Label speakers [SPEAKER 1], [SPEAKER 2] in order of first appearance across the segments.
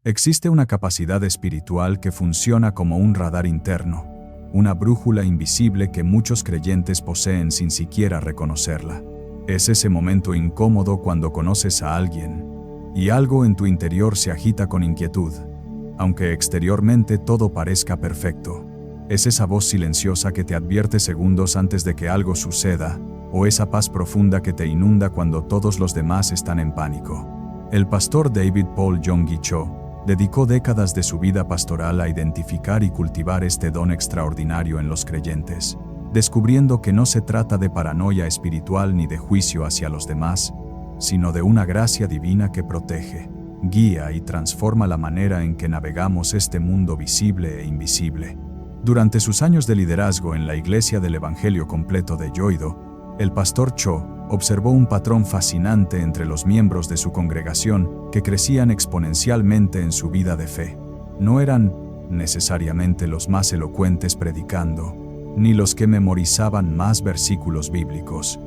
[SPEAKER 1] Existe una capacidad espiritual que funciona como un radar interno, una brújula invisible que muchos creyentes poseen sin siquiera reconocerla. Es ese momento incómodo cuando conoces a alguien y algo en tu interior se agita con inquietud, aunque exteriormente todo parezca perfecto. Es esa voz silenciosa que te advierte segundos antes de que algo suceda, o esa paz profunda que te inunda cuando todos los demás están en pánico. El pastor David Paul Yonggi Cho dedicó décadas de su vida pastoral a identificar y cultivar este don extraordinario en los creyentes, descubriendo que no se trata de paranoia espiritual ni de juicio hacia los demás, sino de una gracia divina que protege, guía y transforma la manera en que navegamos este mundo visible e invisible. Durante sus años de liderazgo en la Iglesia del Evangelio Completo de Yoido, el pastor Cho observó un patrón fascinante entre los miembros de su congregación que crecían exponencialmente en su vida de fe. No eran necesariamente los más elocuentes predicando, ni los que memorizaban más versículos bíblicos.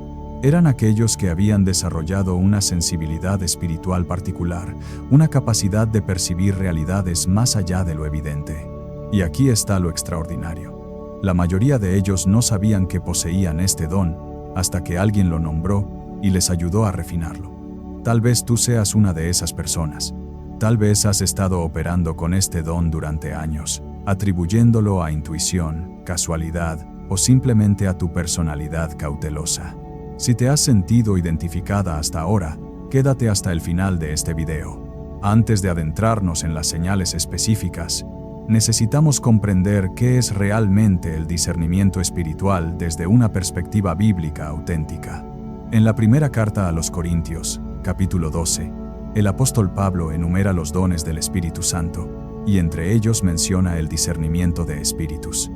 [SPEAKER 1] Eran aquellos que habían desarrollado una sensibilidad espiritual particular, una capacidad de percibir realidades más allá de lo evidente. Y aquí está lo extraordinario. La mayoría de ellos no sabían que poseían este don, hasta que alguien lo nombró y les ayudó a refinarlo. Tal vez tú seas una de esas personas. Tal vez has estado operando con este don durante años, atribuyéndolo a intuición, casualidad o simplemente a tu personalidad cautelosa. Si te has sentido identificada hasta ahora, quédate hasta el final de este video. Antes de adentrarnos en las señales específicas, necesitamos comprender qué es realmente el discernimiento espiritual desde una perspectiva bíblica auténtica. En la primera carta a los Corintios, capítulo 12, el apóstol Pablo enumera los dones del Espíritu Santo, y entre ellos menciona el discernimiento de espíritus.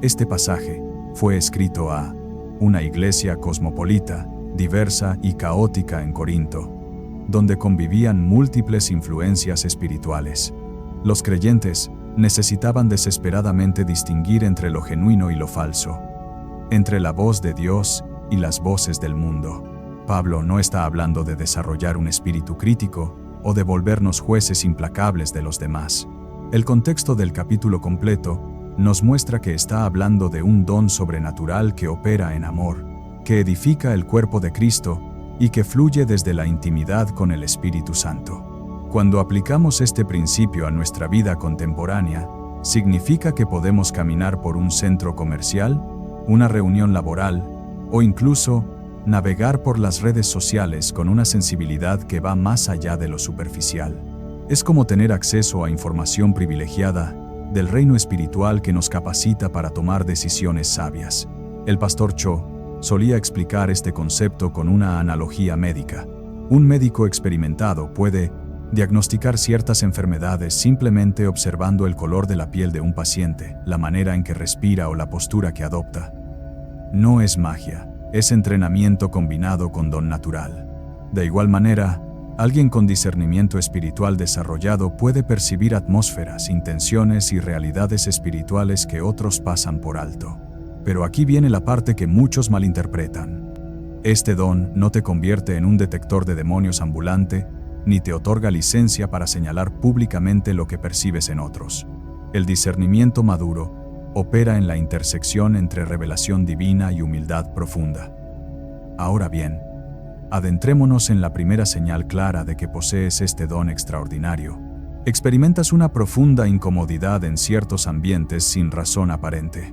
[SPEAKER 1] Este pasaje fue escrito a una iglesia cosmopolita, diversa y caótica en Corinto, donde convivían múltiples influencias espirituales. Los creyentes necesitaban desesperadamente distinguir entre lo genuino y lo falso, entre la voz de Dios y las voces del mundo. Pablo no está hablando de desarrollar un espíritu crítico o de volvernos jueces implacables de los demás. El contexto del capítulo completo nos muestra que está hablando de un don sobrenatural que opera en amor, que edifica el cuerpo de Cristo y que fluye desde la intimidad con el Espíritu Santo. Cuando aplicamos este principio a nuestra vida contemporánea, significa que podemos caminar por un centro comercial, una reunión laboral o incluso navegar por las redes sociales con una sensibilidad que va más allá de lo superficial. Es como tener acceso a información privilegiada del reino espiritual que nos capacita para tomar decisiones sabias. El pastor Cho solía explicar este concepto con una analogía médica. Un médico experimentado puede diagnosticar ciertas enfermedades simplemente observando el color de la piel de un paciente, la manera en que respira o la postura que adopta. No es magia, es entrenamiento combinado con don natural. De igual manera, alguien con discernimiento espiritual desarrollado puede percibir atmósferas, intenciones y realidades espirituales que otros pasan por alto. Pero aquí viene la parte que muchos malinterpretan. Este don no te convierte en un detector de demonios ambulante, ni te otorga licencia para señalar públicamente lo que percibes en otros. El discernimiento maduro opera en la intersección entre revelación divina y humildad profunda. Ahora bien, adentrémonos en la primera señal clara de que posees este don extraordinario. Experimentas una profunda incomodidad en ciertos ambientes sin razón aparente.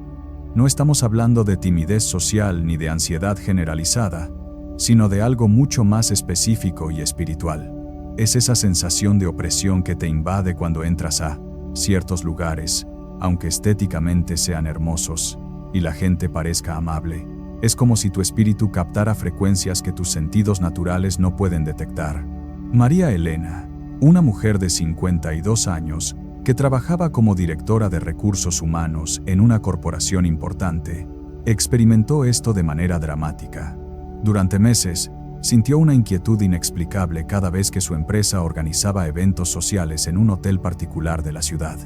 [SPEAKER 1] No estamos hablando de timidez social ni de ansiedad generalizada, sino de algo mucho más específico y espiritual. Es esa sensación de opresión que te invade cuando entras a ciertos lugares, aunque estéticamente sean hermosos, y la gente parezca amable. Es como si tu espíritu captara frecuencias que tus sentidos naturales no pueden detectar. María Elena, una mujer de 52 años, que trabajaba como directora de recursos humanos en una corporación importante, experimentó esto de manera dramática. Durante meses, sintió una inquietud inexplicable cada vez que su empresa organizaba eventos sociales en un hotel particular de la ciudad.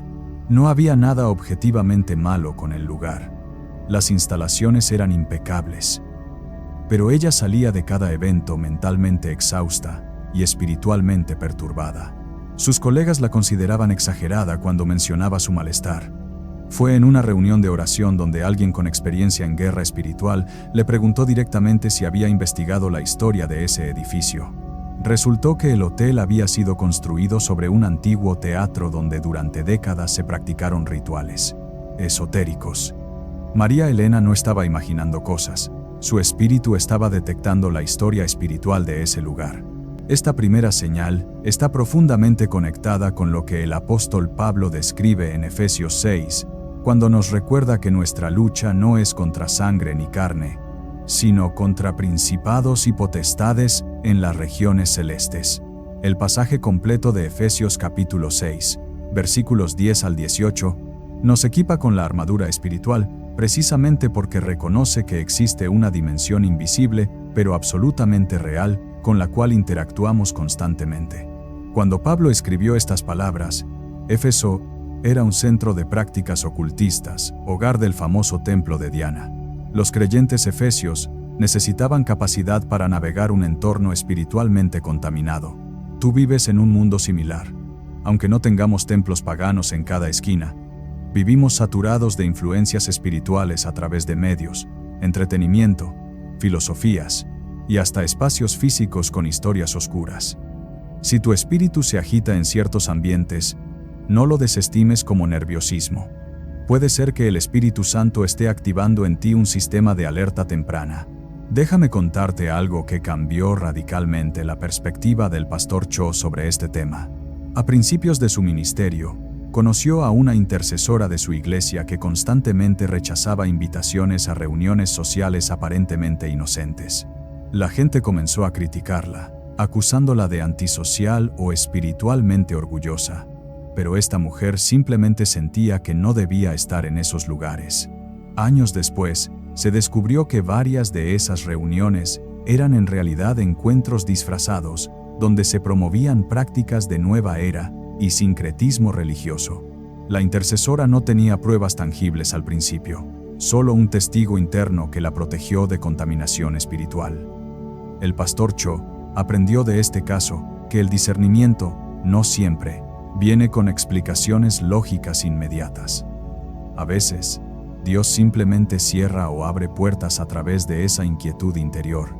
[SPEAKER 1] No había nada objetivamente malo con el lugar. Las instalaciones eran impecables. Pero ella salía de cada evento mentalmente exhausta y espiritualmente perturbada. Sus colegas la consideraban exagerada cuando mencionaba su malestar. Fue en una reunión de oración donde alguien con experiencia en guerra espiritual le preguntó directamente si había investigado la historia de ese edificio. Resultó que el hotel había sido construido sobre un antiguo teatro donde durante décadas se practicaron rituales esotéricos. María Elena no estaba imaginando cosas. Su espíritu estaba detectando la historia espiritual de ese lugar. Esta primera señal está profundamente conectada con lo que el apóstol Pablo describe en Efesios 6, cuando nos recuerda que nuestra lucha no es contra sangre ni carne, sino contra principados y potestades en las regiones celestes. El pasaje completo de Efesios capítulo 6, versículos 10 al 18, nos equipa con la armadura espiritual, precisamente porque reconoce que existe una dimensión invisible, pero absolutamente real, con la cual interactuamos constantemente. Cuando Pablo escribió estas palabras, Éfeso era un centro de prácticas ocultistas, hogar del famoso templo de Diana. Los creyentes efesios necesitaban capacidad para navegar un entorno espiritualmente contaminado. Tú vives en un mundo similar. Aunque no tengamos templos paganos en cada esquina, vivimos saturados de influencias espirituales a través de medios, entretenimiento, filosofías y hasta espacios físicos con historias oscuras. Si tu espíritu se agita en ciertos ambientes, no lo desestimes como nerviosismo. Puede ser que el Espíritu Santo esté activando en ti un sistema de alerta temprana. Déjame contarte algo que cambió radicalmente la perspectiva del pastor Cho sobre este tema. A principios de su ministerio, conoció a una intercesora de su iglesia que constantemente rechazaba invitaciones a reuniones sociales aparentemente inocentes. La gente comenzó a criticarla, acusándola de antisocial o espiritualmente orgullosa. Pero esta mujer simplemente sentía que no debía estar en esos lugares. Años después, se descubrió que varias de esas reuniones eran en realidad encuentros disfrazados, donde se promovían prácticas de nueva era y sincretismo religioso. La intercesora no tenía pruebas tangibles al principio, solo un testigo interno que la protegió de contaminación espiritual. El pastor Cho aprendió de este caso que el discernimiento no siempre viene con explicaciones lógicas inmediatas. A veces, Dios simplemente cierra o abre puertas a través de esa inquietud interior.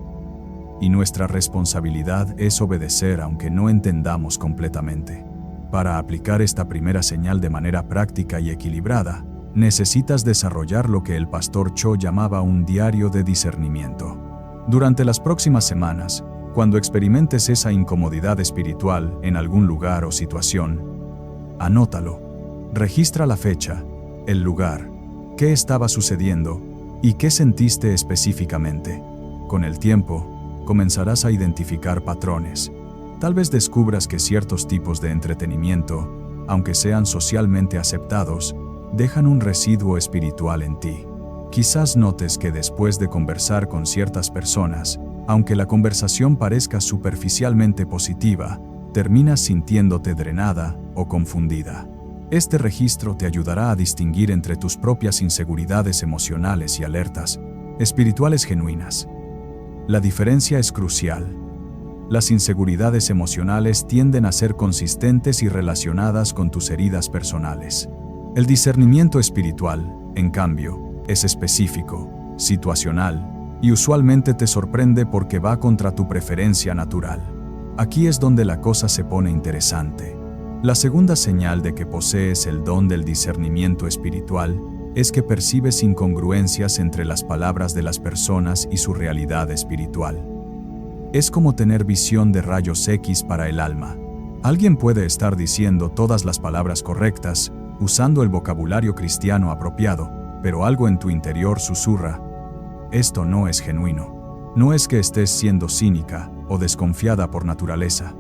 [SPEAKER 1] Y nuestra responsabilidad es obedecer aunque no entendamos completamente. Para aplicar esta primera señal de manera práctica y equilibrada, necesitas desarrollar lo que el pastor Cho llamaba un diario de discernimiento. Durante las próximas semanas, cuando experimentes esa incomodidad espiritual en algún lugar o situación, anótalo. Registra la fecha, el lugar, qué estaba sucediendo y qué sentiste específicamente. Con el tiempo, comenzarás a identificar patrones. Tal vez descubras que ciertos tipos de entretenimiento, aunque sean socialmente aceptados, dejan un residuo espiritual en ti. Quizás notes que después de conversar con ciertas personas, aunque la conversación parezca superficialmente positiva, terminas sintiéndote drenada o confundida. Este registro te ayudará a distinguir entre tus propias inseguridades emocionales y alertas espirituales genuinas. La diferencia es crucial. Las inseguridades emocionales tienden a ser consistentes y relacionadas con tus heridas personales. El discernimiento espiritual, en cambio, es específico, situacional, y usualmente te sorprende porque va contra tu preferencia natural. Aquí es donde la cosa se pone interesante. La segunda señal de que posees el don del discernimiento espiritual es que percibes incongruencias entre las palabras de las personas y su realidad espiritual. Es como tener visión de rayos X para el alma. Alguien puede estar diciendo todas las palabras correctas, usando el vocabulario cristiano apropiado, pero algo en tu interior susurra: esto no es genuino. No es que estés siendo cínica o desconfiada por naturaleza.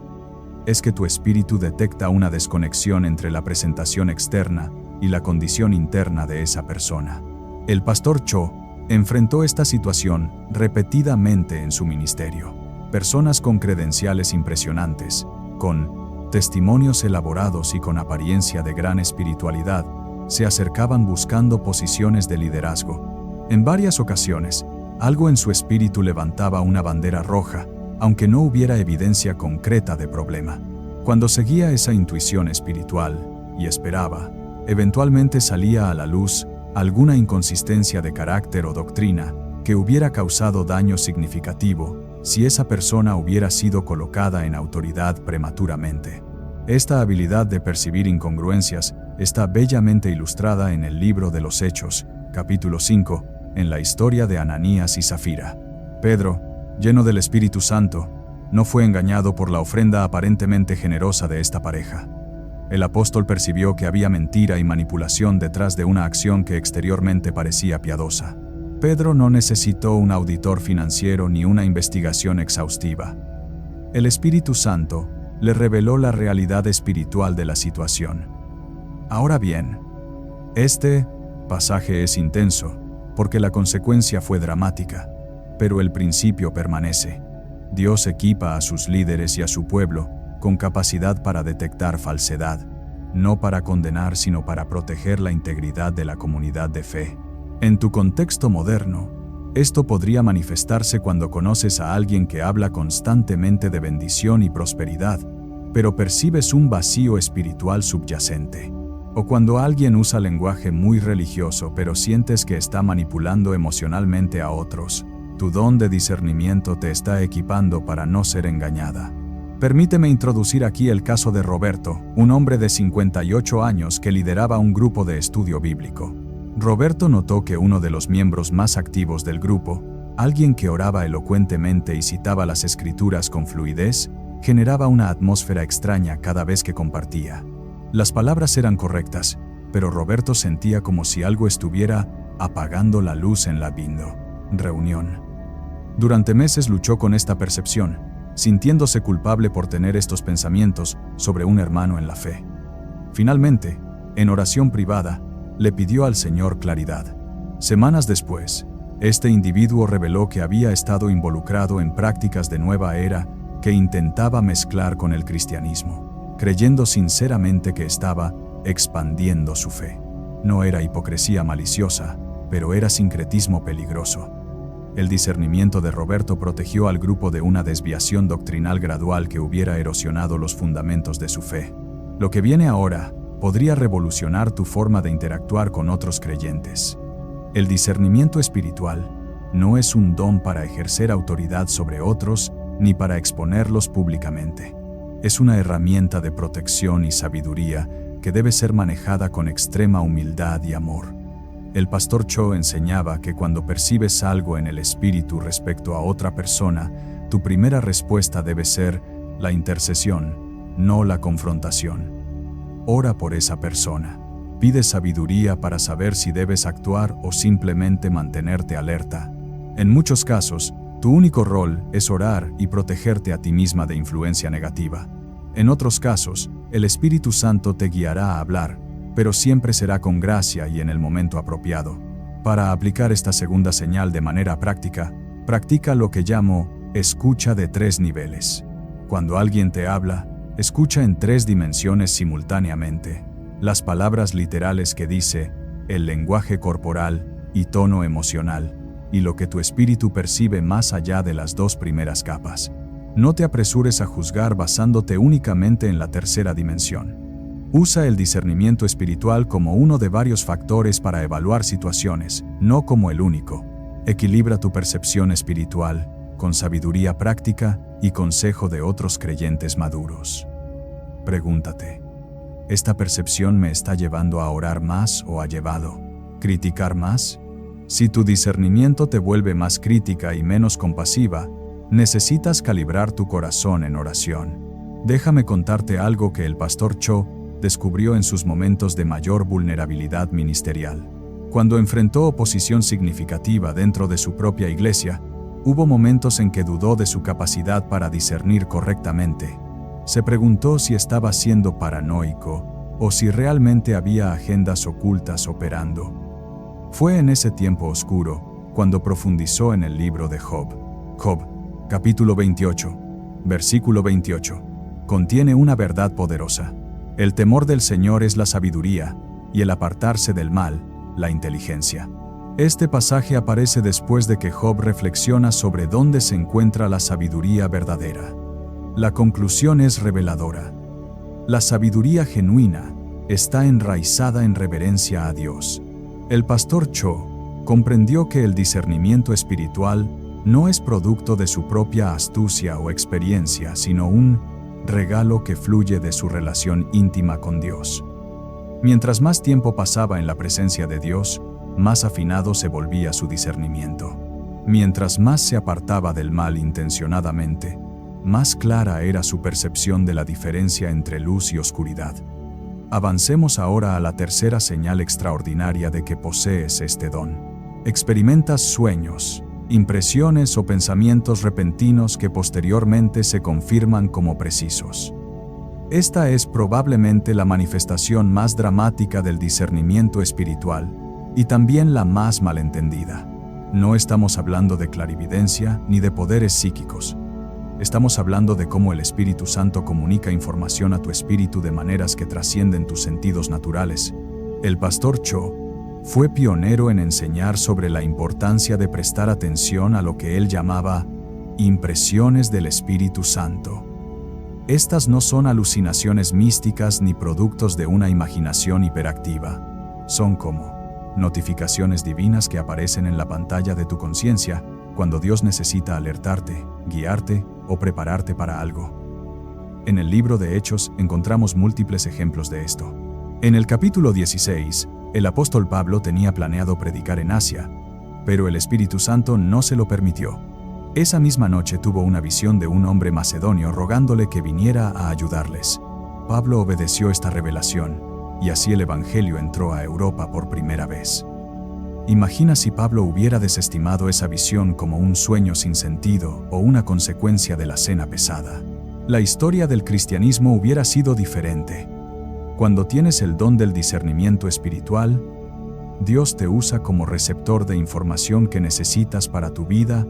[SPEAKER 1] Es que tu espíritu detecta una desconexión entre la presentación externa y la condición interna de esa persona. El pastor Cho enfrentó esta situación repetidamente en su ministerio. Personas con credenciales impresionantes, con testimonios elaborados y con apariencia de gran espiritualidad, se acercaban buscando posiciones de liderazgo. En varias ocasiones, algo en su espíritu levantaba una bandera roja, aunque no hubiera evidencia concreta de problema. Cuando seguía esa intuición espiritual y esperaba, eventualmente salía a la luz alguna inconsistencia de carácter o doctrina que hubiera causado daño significativo si esa persona hubiera sido colocada en autoridad prematuramente. Esta habilidad de percibir incongruencias está bellamente ilustrada en el libro de los Hechos, capítulo 5, en la historia de Ananías y Zafira. Pedro, lleno del Espíritu Santo, no fue engañado por la ofrenda aparentemente generosa de esta pareja. El apóstol percibió que había mentira y manipulación detrás de una acción que exteriormente parecía piadosa. Pedro no necesitó un auditor financiero ni una investigación exhaustiva. El Espíritu Santo le reveló la realidad espiritual de la situación. Ahora bien, este pasaje es intenso, porque la consecuencia fue dramática, pero el principio permanece. Dios equipa a sus líderes y a su pueblo con capacidad para detectar falsedad, no para condenar, sino para proteger la integridad de la comunidad de fe. En tu contexto moderno, esto podría manifestarse cuando conoces a alguien que habla constantemente de bendición y prosperidad, pero percibes un vacío espiritual subyacente. O cuando alguien usa lenguaje muy religioso pero sientes que está manipulando emocionalmente a otros. Tu don de discernimiento te está equipando para no ser engañada. Permíteme introducir aquí el caso de Roberto, un hombre de 58 años que lideraba un grupo de estudio bíblico. Roberto notó que uno de los miembros más activos del grupo, alguien que oraba elocuentemente y citaba las escrituras con fluidez, generaba una atmósfera extraña cada vez que compartía. Las palabras eran correctas, pero Roberto sentía como si algo estuviera apagando la luz en la reunión. Durante meses luchó con esta percepción, sintiéndose culpable por tener estos pensamientos sobre un hermano en la fe. Finalmente, en oración privada, le pidió al Señor claridad. Semanas después, este individuo reveló que había estado involucrado en prácticas de nueva era que intentaba mezclar con el cristianismo, creyendo sinceramente que estaba expandiendo su fe. No era hipocresía maliciosa, pero era sincretismo peligroso. El discernimiento de Roberto protegió al grupo de una desviación doctrinal gradual que hubiera erosionado los fundamentos de su fe. Lo que viene ahora podría revolucionar tu forma de interactuar con otros creyentes. El discernimiento espiritual no es un don para ejercer autoridad sobre otros ni para exponerlos públicamente. Es una herramienta de protección y sabiduría que debe ser manejada con extrema humildad y amor. El pastor Cho enseñaba que cuando percibes algo en el espíritu respecto a otra persona, tu primera respuesta debe ser la intercesión, no la confrontación. Ora por esa persona. Pide sabiduría para saber si debes actuar o simplemente mantenerte alerta. En muchos casos, tu único rol es orar y protegerte a ti misma de influencia negativa. En otros casos, el Espíritu Santo te guiará a hablar, pero siempre será con gracia y en el momento apropiado. Para aplicar esta segunda señal de manera práctica, practica lo que llamo escucha de 3 niveles. Cuando alguien te habla, escucha en 3 dimensiones simultáneamente: las palabras literales que dice, el lenguaje corporal y tono emocional, y lo que tu espíritu percibe más allá de las 2 primeras capas. No te apresures a juzgar basándote únicamente en la tercera dimensión. Usa el discernimiento espiritual como uno de varios factores para evaluar situaciones, no como el único. Equilibra tu percepción espiritual con sabiduría práctica y consejo de otros creyentes maduros. Pregúntate, ¿esta percepción me está llevando a orar más o a criticar más? Si tu discernimiento te vuelve más crítica y menos compasiva, necesitas calibrar tu corazón en oración. Déjame contarte algo que el pastor Cho descubrió en sus momentos de mayor vulnerabilidad ministerial. Cuando enfrentó oposición significativa dentro de su propia iglesia, hubo momentos en que dudó de su capacidad para discernir correctamente. Se preguntó si estaba siendo paranoico o si realmente había agendas ocultas operando. Fue en ese tiempo oscuro cuando profundizó en el libro de Job. Job, capítulo 28, versículo 28, contiene una verdad poderosa. El temor del Señor es la sabiduría, y el apartarse del mal, la inteligencia. Este pasaje aparece después de que Job reflexiona sobre dónde se encuentra la sabiduría verdadera. La conclusión es reveladora. La sabiduría genuina está enraizada en reverencia a Dios. El pastor Cho comprendió que el discernimiento espiritual no es producto de su propia astucia o experiencia, sino un regalo que fluye de su relación íntima con Dios. Mientras más tiempo pasaba en la presencia de Dios, más afinado se volvía su discernimiento. Mientras más se apartaba del mal intencionadamente, más clara era su percepción de la diferencia entre luz y oscuridad. Avancemos ahora a la tercera señal extraordinaria de que posees este don. Experimentas sueños, impresiones o pensamientos repentinos que posteriormente se confirman como precisos. Esta es probablemente la manifestación más dramática del discernimiento espiritual y también la más malentendida. No estamos hablando de clarividencia ni de poderes psíquicos. Estamos hablando de cómo el Espíritu Santo comunica información a tu espíritu de maneras que trascienden tus sentidos naturales. El pastor Cho fue pionero en enseñar sobre la importancia de prestar atención a lo que él llamaba impresiones del Espíritu Santo. Estas no son alucinaciones místicas ni productos de una imaginación hiperactiva. Son como notificaciones divinas que aparecen en la pantalla de tu conciencia cuando Dios necesita alertarte, guiarte o prepararte para algo. En el libro de Hechos encontramos múltiples ejemplos de esto. En el capítulo 16, el apóstol Pablo tenía planeado predicar en Asia, pero el Espíritu Santo no se lo permitió. Esa misma noche tuvo una visión de un hombre macedonio rogándole que viniera a ayudarles. Pablo obedeció esta revelación, y así el Evangelio entró a Europa por primera vez. Imagina si Pablo hubiera desestimado esa visión como un sueño sin sentido o una consecuencia de la cena pesada. La historia del cristianismo hubiera sido diferente. Cuando tienes el don del discernimiento espiritual, Dios te usa como receptor de información que necesitas para tu vida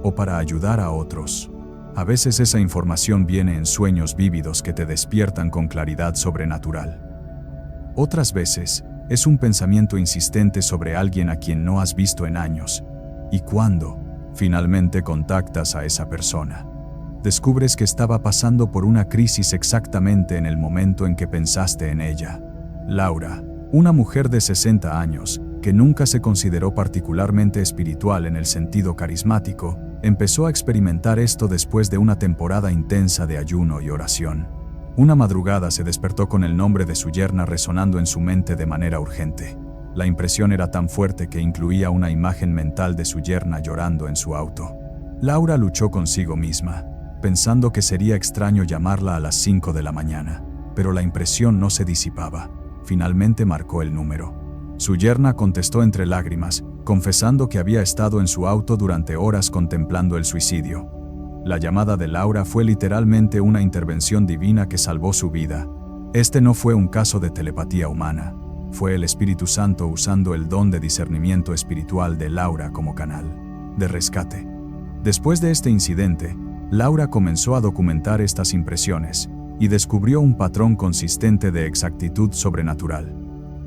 [SPEAKER 1] o para ayudar a otros. A veces esa información viene en sueños vívidos que te despiertan con claridad sobrenatural. Otras veces, es un pensamiento insistente sobre alguien a quien no has visto en años, y cuando, finalmente contactas a esa persona, descubres que estaba pasando por una crisis exactamente en el momento en que pensaste en ella. Laura, una mujer de 60 años, que nunca se consideró particularmente espiritual en el sentido carismático, empezó a experimentar esto después de una temporada intensa de ayuno y oración. Una madrugada se despertó con el nombre de su yerna resonando en su mente de manera urgente. La impresión era tan fuerte que incluía una imagen mental de su yerna llorando en su auto. Laura luchó consigo misma, pensando que sería extraño llamarla a las 5 de la mañana, pero la impresión no se disipaba. Finalmente marcó el número. Su yerna contestó entre lágrimas, confesando que había estado en su auto durante horas contemplando el suicidio. La llamada de Laura fue literalmente una intervención divina que salvó su vida. Este no fue un caso de telepatía humana, fue el Espíritu Santo usando el don de discernimiento espiritual de Laura como canal de rescate. Después de este incidente, Laura comenzó a documentar estas impresiones y descubrió un patrón consistente de exactitud sobrenatural.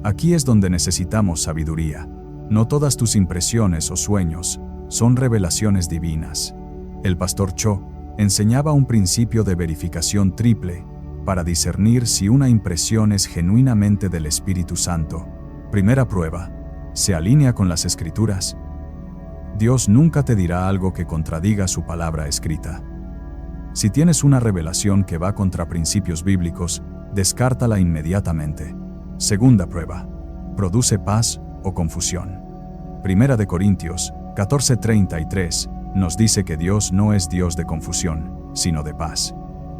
[SPEAKER 1] Aquí es donde necesitamos sabiduría. No todas tus impresiones o sueños son revelaciones divinas. El pastor Cho enseñaba un principio de verificación triple para discernir si una impresión es genuinamente del Espíritu Santo. Primera prueba: ¿se alinea con las Escrituras? Dios nunca te dirá algo que contradiga su palabra escrita. Si tienes una revelación que va contra principios bíblicos, descártala inmediatamente. Segunda prueba: ¿produce paz o confusión? Primera de Corintios 14:33 nos dice que Dios no es Dios de confusión, sino de paz.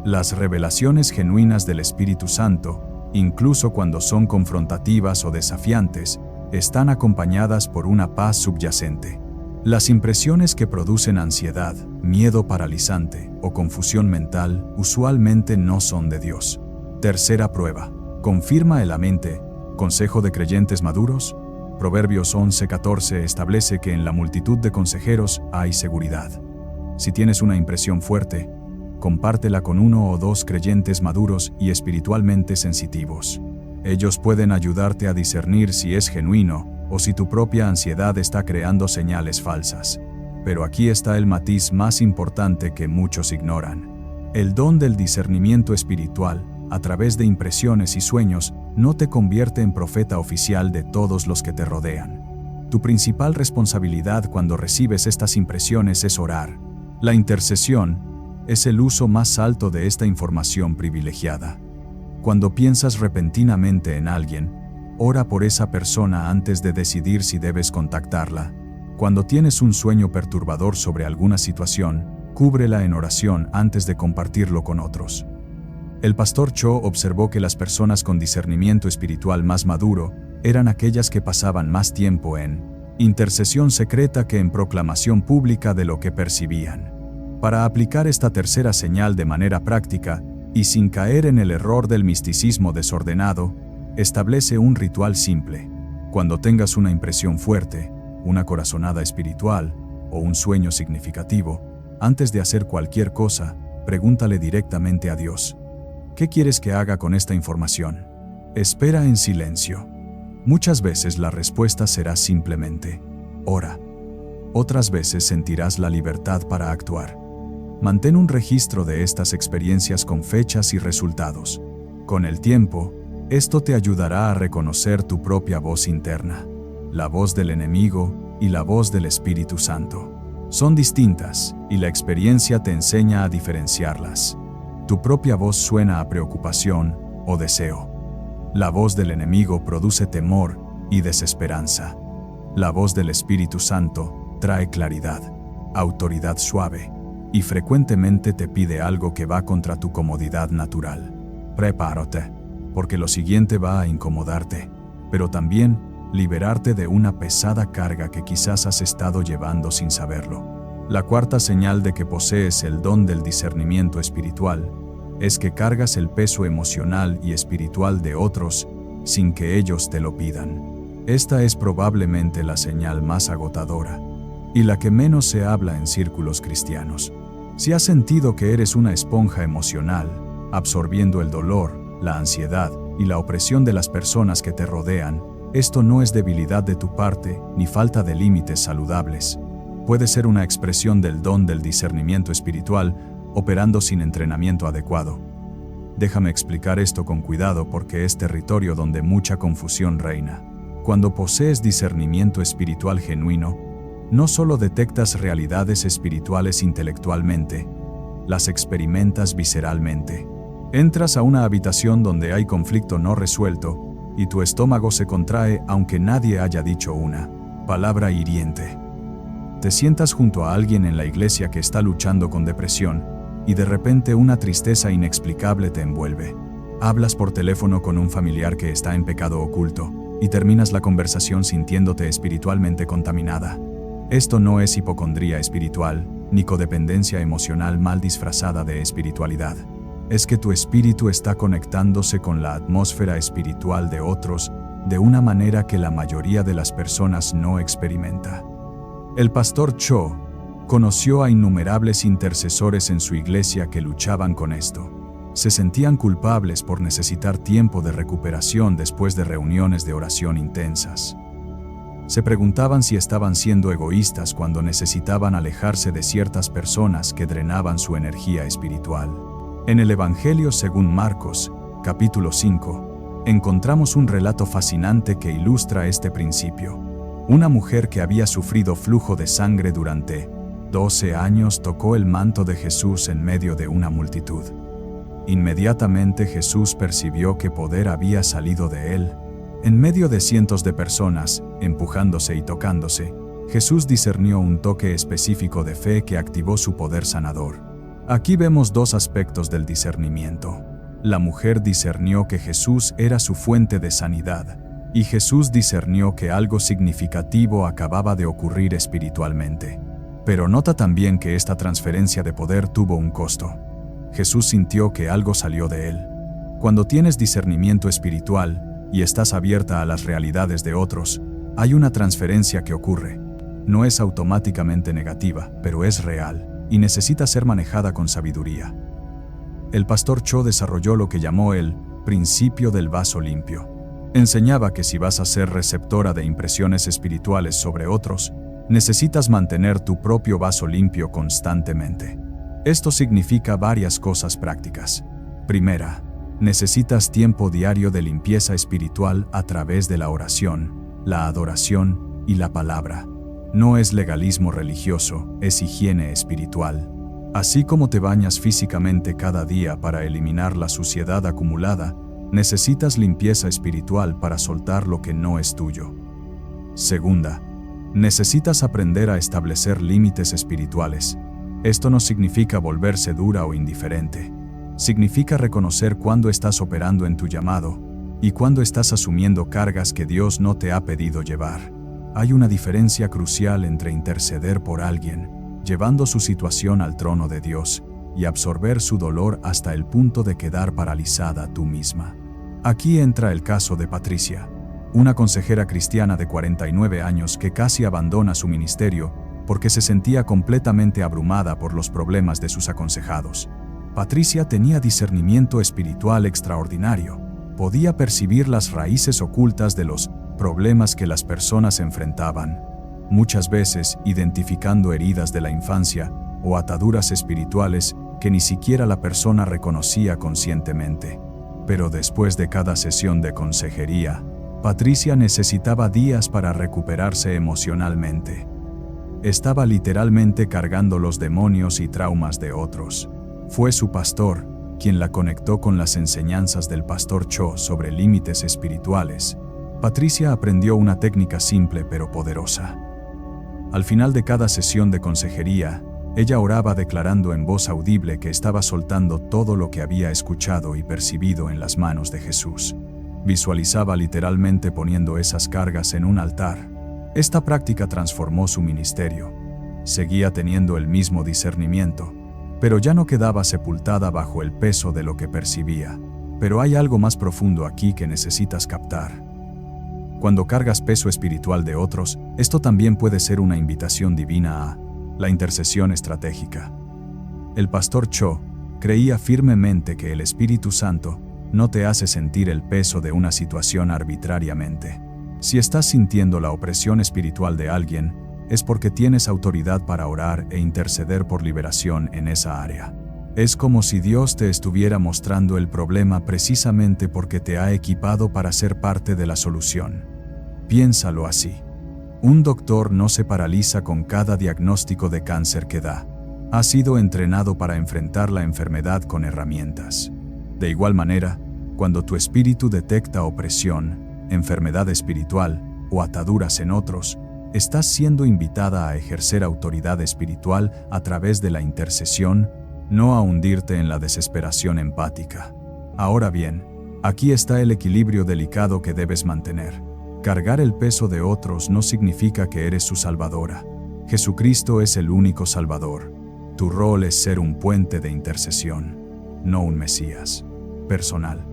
[SPEAKER 1] Las revelaciones genuinas del Espíritu Santo, incluso cuando son confrontativas o desafiantes, están acompañadas por una paz subyacente. Las impresiones que producen ansiedad, miedo paralizante o confusión mental usualmente no son de Dios. Tercera prueba: ¿confirma en la mente consejo de creyentes maduros? Proverbios 11:14 establece que en la multitud de consejeros hay seguridad. Si tienes una impresión fuerte, compártela con uno o dos creyentes maduros y espiritualmente sensitivos. Ellos pueden ayudarte a discernir si es genuino o si tu propia ansiedad está creando señales falsas. Pero aquí está el matiz más importante que muchos ignoran. El don del discernimiento espiritual a través de impresiones y sueños, no te convierte en profeta oficial de todos los que te rodean. Tu principal responsabilidad cuando recibes estas impresiones es orar. La intercesión es el uso más alto de esta información privilegiada. Cuando piensas repentinamente en alguien, ora por esa persona antes de decidir si debes contactarla. Cuando tienes un sueño perturbador sobre alguna situación, cúbrela en oración antes de compartirlo con otros. El pastor Cho observó que las personas con discernimiento espiritual más maduro eran aquellas que pasaban más tiempo en intercesión secreta que en proclamación pública de lo que percibían. Para aplicar esta tercera señal de manera práctica, y sin caer en el error del misticismo desordenado, establece un ritual simple. Cuando tengas una impresión fuerte, una corazonada espiritual o un sueño significativo, antes de hacer cualquier cosa, pregúntale directamente a Dios: ¿qué quieres que haga con esta información? Espera en silencio. Muchas veces la respuesta será simplemente: ora. Otras veces sentirás la libertad para actuar. Mantén un registro de estas experiencias con fechas y resultados. Con el tiempo, esto te ayudará a reconocer tu propia voz interna, la voz del enemigo y la voz del Espíritu Santo. Son distintas, y la experiencia te enseña a diferenciarlas. Tu propia voz suena a preocupación o deseo. La voz del enemigo produce temor y desesperanza. La voz del Espíritu Santo trae claridad, autoridad suave, y frecuentemente te pide algo que va contra tu comodidad natural. Prepárate, porque lo siguiente va a incomodarte, pero también liberarte de una pesada carga que quizás has estado llevando sin saberlo. La cuarta señal de que posees el don del discernimiento espiritual es que cargas el peso emocional y espiritual de otros sin que ellos te lo pidan. Esta es probablemente la señal más agotadora y la que menos se habla en círculos cristianos. Si has sentido que eres una esponja emocional, absorbiendo el dolor, la ansiedad y la opresión de las personas que te rodean, esto no es debilidad de tu parte ni falta de límites saludables. Puede ser una expresión del don del discernimiento espiritual operando sin entrenamiento adecuado. Déjame explicar esto con cuidado porque es territorio donde mucha confusión reina. Cuando posees discernimiento espiritual genuino, no solo detectas realidades espirituales intelectualmente, las experimentas visceralmente. Entras a una habitación donde hay conflicto no resuelto y tu estómago se contrae aunque nadie haya dicho una palabra hiriente. Te sientas junto a alguien en la iglesia que está luchando con depresión y de repente una tristeza inexplicable te envuelve. Hablas por teléfono con un familiar que está en pecado oculto y terminas la conversación sintiéndote espiritualmente contaminada. Esto no es hipocondría espiritual, ni codependencia emocional mal disfrazada de espiritualidad. Es que tu espíritu está conectándose con la atmósfera espiritual de otros de una manera que la mayoría de las personas no experimenta. El pastor Cho conoció a innumerables intercesores en su iglesia que luchaban con esto. Se sentían culpables por necesitar tiempo de recuperación después de reuniones de oración intensas. Se preguntaban si estaban siendo egoístas cuando necesitaban alejarse de ciertas personas que drenaban su energía espiritual. En el Evangelio según Marcos, capítulo 5, encontramos un relato fascinante que ilustra este principio. Una mujer que había sufrido flujo de sangre durante 12 años tocó el manto de Jesús en medio de una multitud. Inmediatamente Jesús percibió que poder había salido de él. En medio de cientos de personas, empujándose y tocándose, Jesús discernió un toque específico de fe que activó su poder sanador. Aquí vemos dos aspectos del discernimiento. La mujer discernió que Jesús era su fuente de sanidad, y Jesús discernió que algo significativo acababa de ocurrir espiritualmente. Pero nota también que esta transferencia de poder tuvo un costo. Jesús sintió que algo salió de él. Cuando tienes discernimiento espiritual y estás abierta a las realidades de otros, hay una transferencia que ocurre. No es automáticamente negativa, pero es real y necesita ser manejada con sabiduría. El pastor Cho desarrolló lo que llamó el principio del vaso limpio. Enseñaba que si vas a ser receptora de impresiones espirituales sobre otros, necesitas mantener tu propio vaso limpio constantemente. Esto significa varias cosas prácticas. Primera, Necesitas tiempo diario de limpieza espiritual a través de la oración, la adoración y la palabra. No es legalismo religioso, es higiene espiritual. Así como te bañas físicamente cada día para eliminar la suciedad acumulada, necesitas limpieza espiritual para soltar lo que no es tuyo. Segunda, necesitas aprender a establecer límites espirituales. Esto no significa volverse dura o indiferente. Significa reconocer cuándo estás operando en tu llamado y cuándo estás asumiendo cargas que Dios no te ha pedido llevar. Hay una diferencia crucial entre interceder por alguien, llevando su situación al trono de Dios, y absorber su dolor hasta el punto de quedar paralizada tú misma. Aquí entra el caso de Patricia, una consejera cristiana de 49 años que casi abandona su ministerio porque se sentía completamente abrumada por los problemas de sus aconsejados. Patricia tenía discernimiento espiritual extraordinario. Podía percibir las raíces ocultas de los problemas que las personas enfrentaban, muchas veces identificando heridas de la infancia o ataduras espirituales que ni siquiera la persona reconocía conscientemente. Pero después de cada sesión de consejería, Patricia necesitaba días para recuperarse emocionalmente. Estaba literalmente cargando los demonios y traumas de otros. Fue su pastor quien la conectó con las enseñanzas del pastor Cho sobre límites espirituales. Patricia aprendió una técnica simple pero poderosa. Al final de cada sesión de consejería, ella oraba declarando en voz audible que estaba soltando todo lo que había escuchado y percibido en las manos de Jesús. Visualizaba literalmente poniendo esas cargas en un altar. Esta práctica transformó su ministerio. Seguía teniendo el mismo discernimiento, pero ya no quedaba sepultada bajo el peso de lo que percibía. Pero hay algo más profundo aquí que necesitas captar. Cuando cargas peso espiritual de otros, esto también puede ser una invitación divina a la intercesión estratégica. El pastor Cho creía firmemente que el Espíritu Santo no te hace sentir el peso de una situación arbitrariamente. Si estás sintiendo la opresión espiritual de alguien, es porque tienes autoridad para orar e interceder por liberación en esa área. Es como si Dios te estuviera mostrando el problema precisamente porque te ha equipado para ser parte de la solución. Piénsalo así. Un doctor no se paraliza con cada diagnóstico de cáncer que da. Ha sido entrenado para enfrentar la enfermedad con herramientas. De igual manera, cuando tu espíritu detecta opresión, enfermedad espiritual o ataduras en otros, estás siendo invitada a ejercer autoridad espiritual a través de la intercesión, no a hundirte en la desesperación empática. Ahora bien, aquí está el equilibrio delicado que debes mantener. Cargar el peso de otros no significa que eres su salvadora. Jesucristo es el único salvador. Tu rol es ser un puente de intercesión, no un Mesías personal.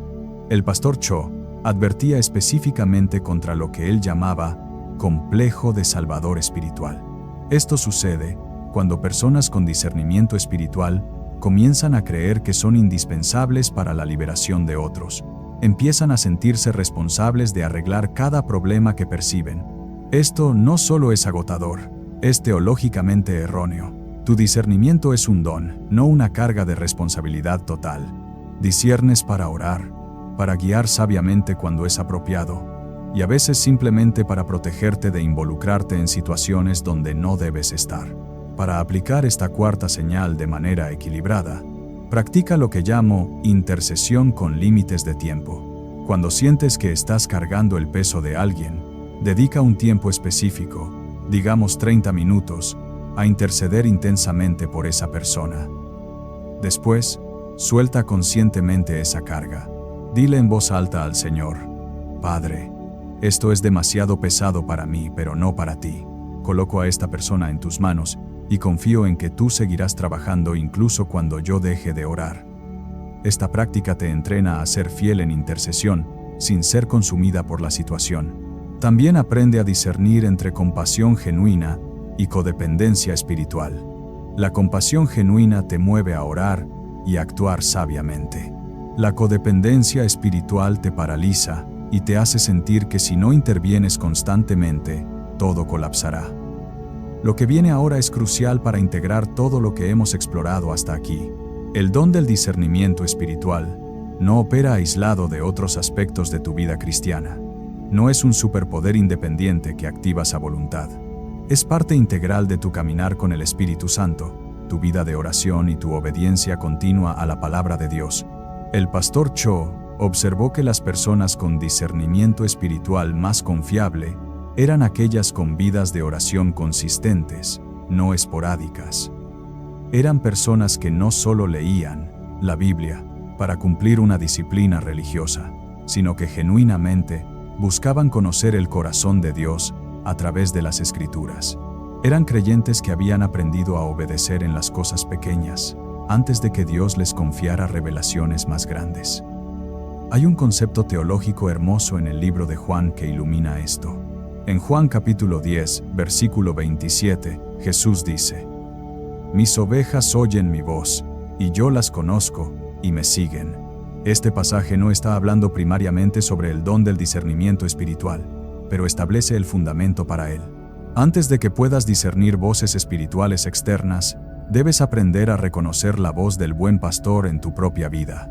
[SPEAKER 1] El pastor Cho advertía específicamente contra lo que él llamaba complejo de salvador espiritual. Esto sucede cuando personas con discernimiento espiritual comienzan a creer que son indispensables para la liberación de otros. Empiezan a sentirse responsables de arreglar cada problema que perciben. Esto no solo es agotador, es teológicamente erróneo. Tu discernimiento es un don, no una carga de responsabilidad total. Disciernes para orar, para guiar sabiamente cuando es apropiado, y a veces simplemente para protegerte de involucrarte en situaciones donde no debes estar. Para aplicar esta cuarta señal de manera equilibrada, practica lo que llamo intercesión con límites de tiempo. Cuando sientes que estás cargando el peso de alguien, dedica un tiempo específico, digamos 30 minutos, a interceder intensamente por esa persona. Después, suelta conscientemente esa carga. Dile en voz alta al Señor: Padre, esto es demasiado pesado para mí, pero no para ti. Coloco a esta persona en tus manos y confío en que tú seguirás trabajando incluso cuando yo deje de orar. Esta práctica te entrena a ser fiel en intercesión, sin ser consumida por la situación. También aprende a discernir entre compasión genuina y codependencia espiritual. La compasión genuina te mueve a orar y a actuar sabiamente. La codependencia espiritual te paraliza y te hace sentir que si no intervienes constantemente, todo colapsará. Lo que viene ahora es crucial para integrar todo lo que hemos explorado hasta aquí. El don del discernimiento espiritual No opera aislado de otros aspectos de tu vida cristiana. No es un superpoder independiente que activas a voluntad. Es parte integral de tu caminar con el Espíritu Santo, tu vida de oración y tu obediencia continua a la palabra de Dios. El pastor Cho observó que las personas con discernimiento espiritual más confiable eran aquellas con vidas de oración consistentes, no esporádicas. Eran personas que no solo leían la Biblia para cumplir una disciplina religiosa, sino que genuinamente buscaban conocer el corazón de Dios a través de las Escrituras. Eran creyentes que habían aprendido a obedecer en las cosas pequeñas, antes de que Dios les confiara revelaciones más grandes. Hay un concepto teológico hermoso en el libro de Juan que ilumina esto. En Juan capítulo 10, versículo 27, Jesús dice: «Mis ovejas oyen mi voz, y yo las conozco, y me siguen». Este pasaje no está hablando primariamente sobre el don del discernimiento espiritual, pero establece el fundamento para él. Antes de que puedas discernir voces espirituales externas, debes aprender a reconocer la voz del buen pastor en tu propia vida.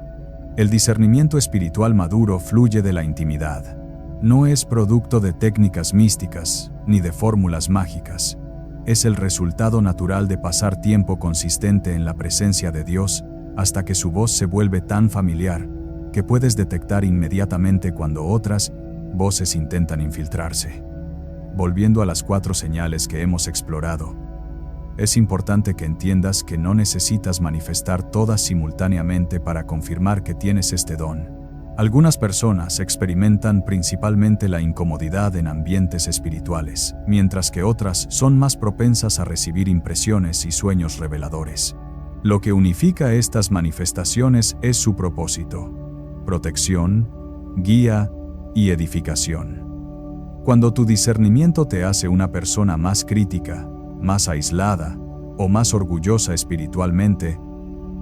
[SPEAKER 1] El discernimiento espiritual maduro fluye de la intimidad. No es producto de técnicas místicas, ni de fórmulas mágicas. Es el resultado natural de pasar tiempo consistente en la presencia de Dios, hasta que su voz se vuelve tan familiar que puedes detectar inmediatamente cuando otras voces intentan infiltrarse. Volviendo a las 4 señales que hemos explorado, es importante que entiendas que no necesitas manifestar todas simultáneamente para confirmar que tienes este don. Algunas personas experimentan principalmente la incomodidad en ambientes espirituales, mientras que otras son más propensas a recibir impresiones y sueños reveladores. Lo que unifica estas manifestaciones es su propósito: protección, guía y edificación. Cuando tu discernimiento te hace una persona más crítica, más aislada o más orgullosa espiritualmente,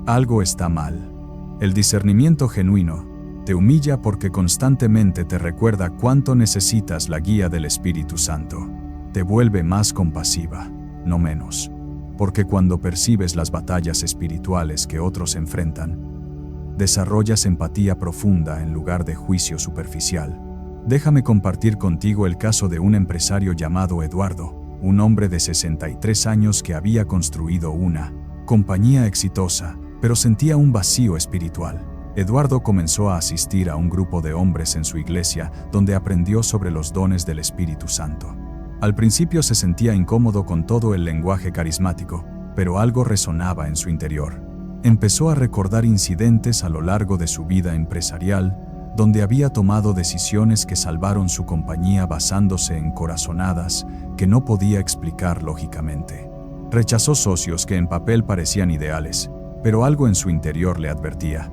[SPEAKER 1] algo está mal. El discernimiento genuino te humilla porque constantemente te recuerda cuánto necesitas la guía del Espíritu Santo. Te vuelve más compasiva, no menos, porque cuando percibes las batallas espirituales que otros enfrentan, desarrollas empatía profunda en lugar de juicio superficial. Déjame compartir contigo el caso de un empresario llamado Eduardo, un hombre de 63 años que había construido una compañía exitosa, pero sentía un vacío espiritual. Eduardo comenzó a asistir a un grupo de hombres en su iglesia donde aprendió sobre los dones del Espíritu Santo. Al principio se sentía incómodo con todo el lenguaje carismático, pero algo resonaba en su interior. Empezó a recordar incidentes a lo largo de su vida empresarial, donde había tomado decisiones que salvaron su compañía basándose en corazonadas que no podía explicar lógicamente. Rechazó socios que en papel parecían ideales, pero algo en su interior le advertía.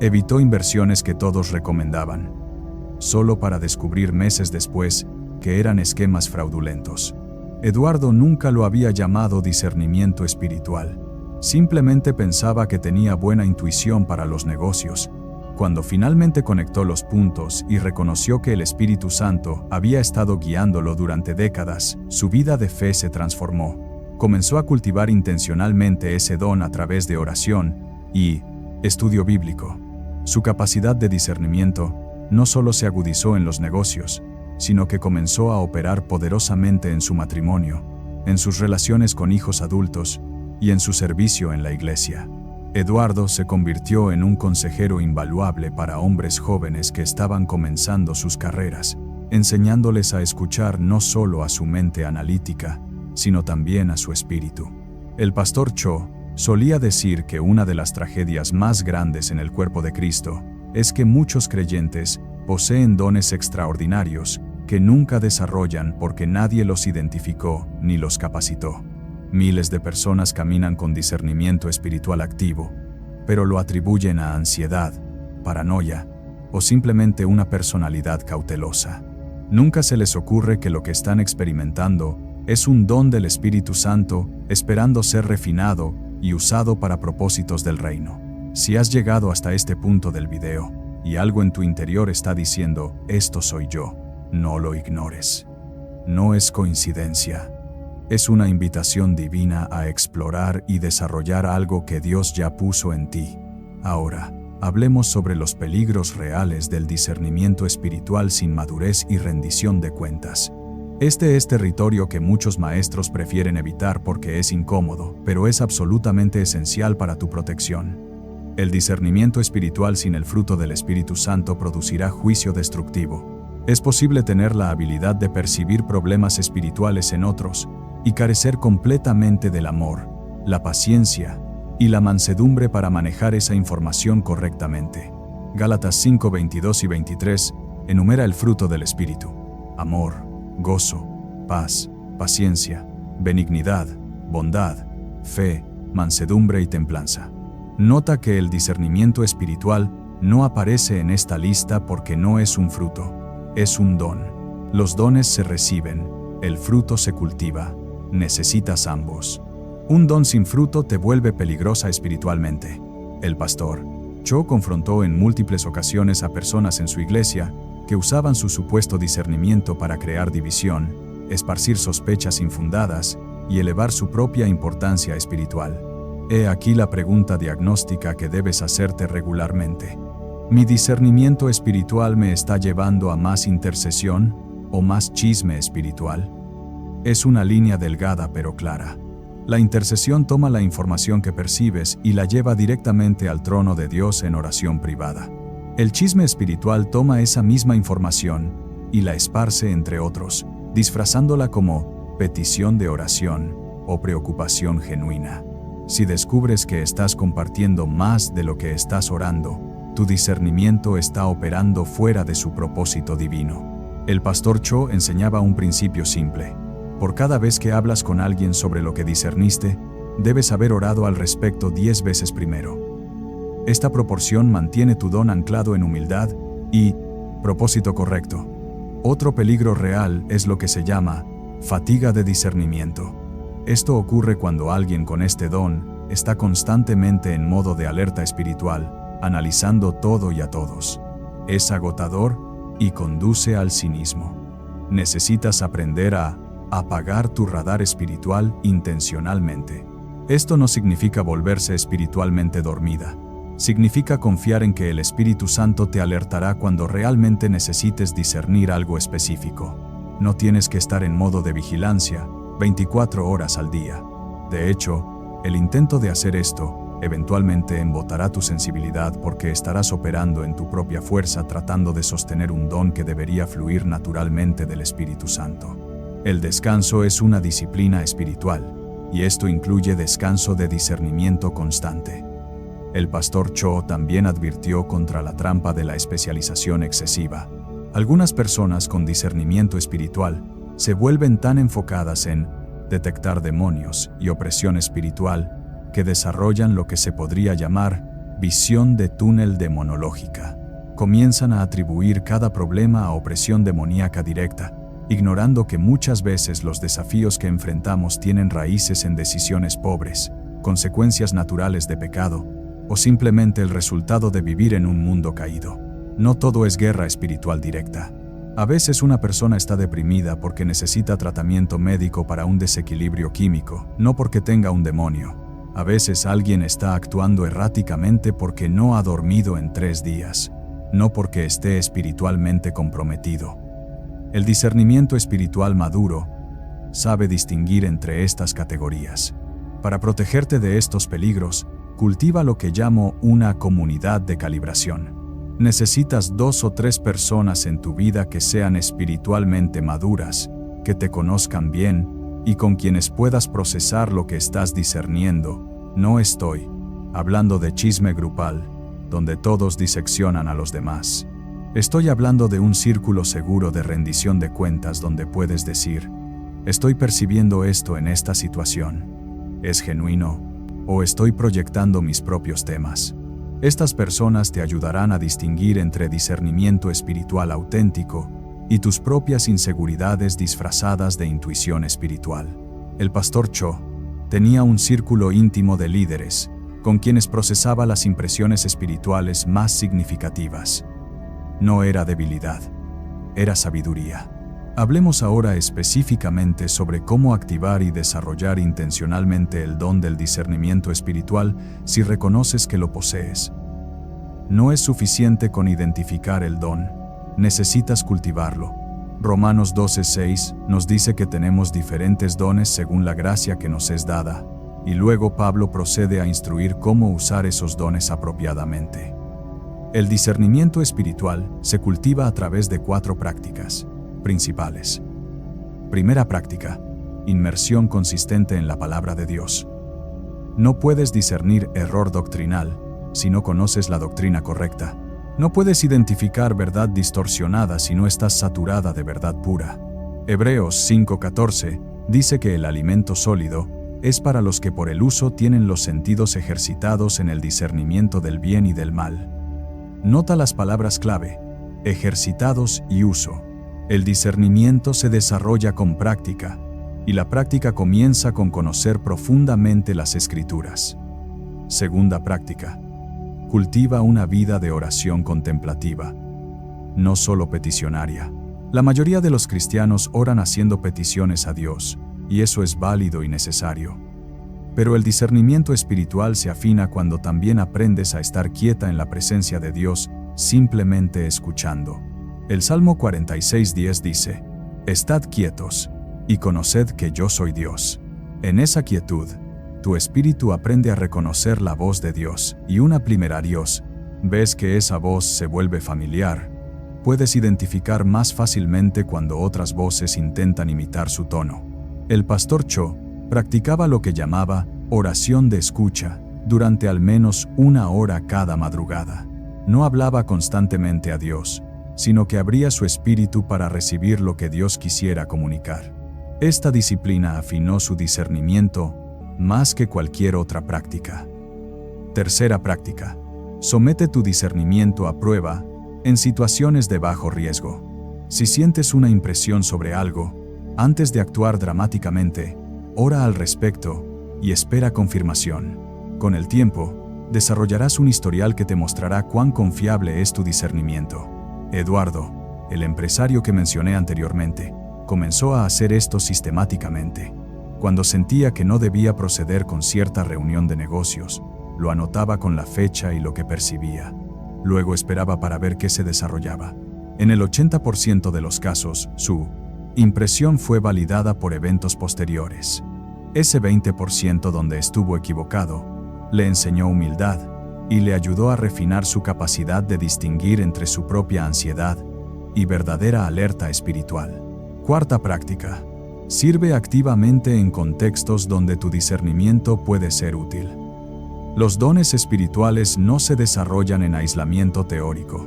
[SPEAKER 1] Evitó inversiones que todos recomendaban, solo para descubrir meses después que eran esquemas fraudulentos. Eduardo nunca lo había llamado discernimiento espiritual. Simplemente pensaba que tenía buena intuición para los negocios. Cuando finalmente conectó los puntos y reconoció que el Espíritu Santo había estado guiándolo durante décadas, su vida de fe se transformó. Comenzó a cultivar intencionalmente ese don a través de oración y estudio bíblico. Su capacidad de discernimiento no solo se agudizó en los negocios, sino que comenzó a operar poderosamente en su matrimonio, en sus relaciones con hijos adultos y en su servicio en la iglesia. Eduardo se convirtió en un consejero invaluable para hombres jóvenes que estaban comenzando sus carreras, enseñándoles a escuchar no solo a su mente analítica, sino también a su espíritu. El pastor Cho solía decir que una de las tragedias más grandes en el cuerpo de Cristo es que muchos creyentes poseen dones extraordinarios que nunca desarrollan porque nadie los identificó ni los capacitó. Miles de personas caminan con discernimiento espiritual activo, pero lo atribuyen a ansiedad, paranoia o simplemente una personalidad cautelosa. Nunca se les ocurre que lo que están experimentando es un don del Espíritu Santo, esperando ser refinado y usado para propósitos del reino. Si has llegado hasta este punto del video y algo en tu interior está diciendo, esto soy yo, no lo ignores. No es coincidencia. Es una invitación divina a explorar y desarrollar algo que Dios ya puso en ti. Ahora, hablemos sobre los peligros reales del discernimiento espiritual sin madurez y rendición de cuentas. Este es territorio que muchos maestros prefieren evitar porque es incómodo, pero es absolutamente esencial para tu protección. El discernimiento espiritual sin el fruto del Espíritu Santo producirá juicio destructivo. Es posible tener la habilidad de percibir problemas espirituales en otros y carecer completamente del amor, la paciencia y la mansedumbre para manejar esa información correctamente. Gálatas 5, 22 y 23 enumera el fruto del Espíritu: amor, gozo, paz, paciencia, benignidad, bondad, fe, mansedumbre y templanza. Nota que el discernimiento espiritual no aparece en esta lista porque no es un fruto, es un don. Los dones se reciben, el fruto se cultiva. Necesitas ambos. Un don sin fruto te vuelve peligrosa espiritualmente. El pastor Cho confrontó en múltiples ocasiones a personas en su iglesia que usaban su supuesto discernimiento para crear división, esparcir sospechas infundadas y elevar su propia importancia espiritual. He aquí la pregunta diagnóstica que debes hacerte regularmente. ¿Mi discernimiento espiritual me está llevando a más intercesión o más chisme espiritual? Es una línea delgada pero clara. La intercesión toma la información que percibes y la lleva directamente al trono de Dios en oración privada. El chisme espiritual toma esa misma información y la esparce entre otros, disfrazándola como petición de oración o preocupación genuina. Si descubres que estás compartiendo más de lo que estás orando, tu discernimiento está operando fuera de su propósito divino. El pastor Cho enseñaba un principio simple: por cada vez que hablas con alguien sobre lo que discerniste, debes haber orado al respecto 10 veces primero. Esta proporción mantiene tu don anclado en humildad y propósito correcto. Otro peligro real es lo que se llama fatiga de discernimiento. Esto ocurre cuando alguien con este don está constantemente en modo de alerta espiritual, analizando todo y a todos. Es agotador y conduce al cinismo. Necesitas aprender a apagar tu radar espiritual intencionalmente. Esto no significa volverse espiritualmente dormida. Significa confiar en que el Espíritu Santo te alertará cuando realmente necesites discernir algo específico. No tienes que estar en modo de vigilancia 24 horas al día. De hecho, el intento de hacer esto eventualmente embotará tu sensibilidad porque estarás operando en tu propia fuerza tratando de sostener un don que debería fluir naturalmente del Espíritu Santo. El descanso es una disciplina espiritual, y esto incluye descanso de discernimiento constante. El pastor Cho también advirtió contra la trampa de la especialización excesiva. Algunas personas con discernimiento espiritual se vuelven tan enfocadas en detectar demonios y opresión espiritual que desarrollan lo que se podría llamar visión de túnel demonológica. Comienzan a atribuir cada problema a opresión demoníaca directa, ignorando que muchas veces los desafíos que enfrentamos tienen raíces en decisiones pobres, consecuencias naturales de pecado, o simplemente el resultado de vivir en un mundo caído. No todo es guerra espiritual directa. A veces una persona está deprimida porque necesita tratamiento médico para un desequilibrio químico, no porque tenga un demonio. A veces alguien está actuando erráticamente porque no ha dormido en 3 días, no porque esté espiritualmente comprometido. El discernimiento espiritual maduro sabe distinguir entre estas categorías. Para protegerte de estos peligros, cultiva lo que llamo una comunidad de calibración. Necesitas 2 o 3 personas en tu vida que sean espiritualmente maduras, que te conozcan bien y con quienes puedas procesar lo que estás discerniendo. No estoy hablando de chisme grupal, donde todos diseccionan a los demás. Estoy hablando de un círculo seguro de rendición de cuentas donde puedes decir: estoy percibiendo esto en esta situación. ¿Es genuino? ¿O estoy proyectando mis propios temas? Estas personas te ayudarán a distinguir entre discernimiento espiritual auténtico y tus propias inseguridades disfrazadas de intuición espiritual. El pastor Cho tenía un círculo íntimo de líderes con quienes procesaba las impresiones espirituales más significativas. No era debilidad, era sabiduría. Hablemos ahora específicamente sobre cómo activar y desarrollar intencionalmente el don del discernimiento espiritual si reconoces que lo posees. No es suficiente con identificar el don, necesitas cultivarlo. Romanos 12:6 nos dice que tenemos diferentes dones según la gracia que nos es dada, y luego Pablo procede a instruir cómo usar esos dones apropiadamente. El discernimiento espiritual se cultiva a través de 4 prácticas principales. Primera práctica: inmersión consistente en la palabra de Dios. No puedes discernir error doctrinal si no conoces la doctrina correcta. No puedes identificar verdad distorsionada si no estás saturada de verdad pura. Hebreos 5:14 dice que el alimento sólido es para los que por el uso tienen los sentidos ejercitados en el discernimiento del bien y del mal. Nota las palabras clave: ejercitados y uso. El discernimiento se desarrolla con práctica, y la práctica comienza con conocer profundamente las Escrituras. Segunda práctica: cultiva una vida de oración contemplativa, no solo peticionaria. La mayoría de los cristianos oran haciendo peticiones a Dios, y eso es válido y necesario. Pero el discernimiento espiritual se afina cuando también aprendes a estar quieta en la presencia de Dios, simplemente escuchando. El Salmo 46:10 dice: «Estad quietos, y conoced que yo soy Dios». En esa quietud, tu espíritu aprende a reconocer la voz de Dios, y una primera Dios, ves que esa voz se vuelve familiar. Puedes identificar más fácilmente cuando otras voces intentan imitar su tono. El pastor Cho practicaba lo que llamaba oración de escucha durante al menos 1 hora cada madrugada. No hablaba constantemente a Dios, sino que abría su espíritu para recibir lo que Dios quisiera comunicar. Esta disciplina afinó su discernimiento más que cualquier otra práctica. Tercera práctica: somete tu discernimiento a prueba en situaciones de bajo riesgo. Si sientes una impresión sobre algo, antes de actuar dramáticamente, ora al respecto y espera confirmación. Con el tiempo, desarrollarás un historial que te mostrará cuán confiable es tu discernimiento. Eduardo, el empresario que mencioné anteriormente, comenzó a hacer esto sistemáticamente. Cuando sentía que no debía proceder con cierta reunión de negocios, lo anotaba con la fecha y lo que percibía. Luego esperaba para ver qué se desarrollaba. En el 80% de los casos, su impresión fue validada por eventos posteriores. Ese 20% donde estuvo equivocado, le enseñó humildad y le ayudó a refinar su capacidad de distinguir entre su propia ansiedad y verdadera alerta espiritual. Cuarta práctica: sirve activamente en contextos donde tu discernimiento puede ser útil. Los dones espirituales no se desarrollan en aislamiento teórico,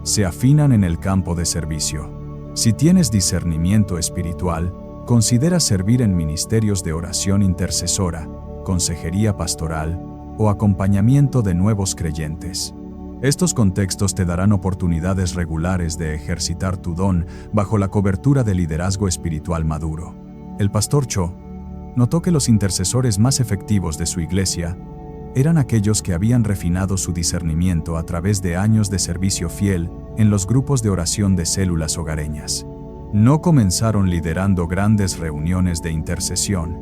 [SPEAKER 1] se afinan en el campo de servicio. Si tienes discernimiento espiritual, considera servir en ministerios de oración intercesora, consejería pastoral o acompañamiento de nuevos creyentes. Estos contextos te darán oportunidades regulares de ejercitar tu don bajo la cobertura de liderazgo espiritual maduro. El pastor Cho notó que los intercesores más efectivos de su iglesia eran aquellos que habían refinado su discernimiento a través de años de servicio fiel en los grupos de oración de células hogareñas. No comenzaron liderando grandes reuniones de intercesión,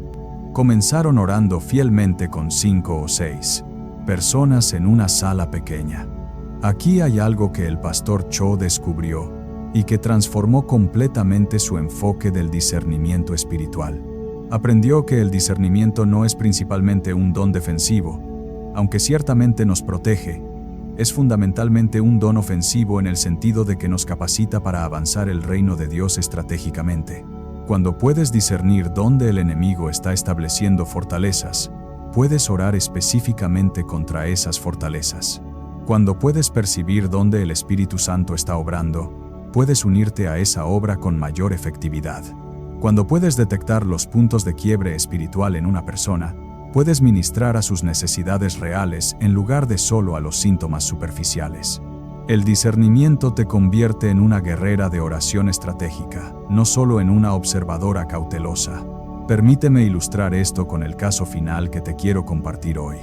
[SPEAKER 1] comenzaron orando fielmente con 5 o 6 personas en una sala pequeña. Aquí hay algo que el pastor Cho descubrió y que transformó completamente su enfoque del discernimiento espiritual. Aprendió que el discernimiento no es principalmente un don defensivo, aunque ciertamente nos protege, es fundamentalmente un don ofensivo en el sentido de que nos capacita para avanzar el reino de Dios estratégicamente. Cuando puedes discernir dónde el enemigo está estableciendo fortalezas, puedes orar específicamente contra esas fortalezas. Cuando puedes percibir dónde el Espíritu Santo está obrando, puedes unirte a esa obra con mayor efectividad. Cuando puedes detectar los puntos de quiebre espiritual en una persona, puedes ministrar a sus necesidades reales en lugar de solo a los síntomas superficiales. El discernimiento te convierte en una guerrera de oración estratégica, no solo en una observadora cautelosa. Permíteme ilustrar esto con el caso final que te quiero compartir hoy.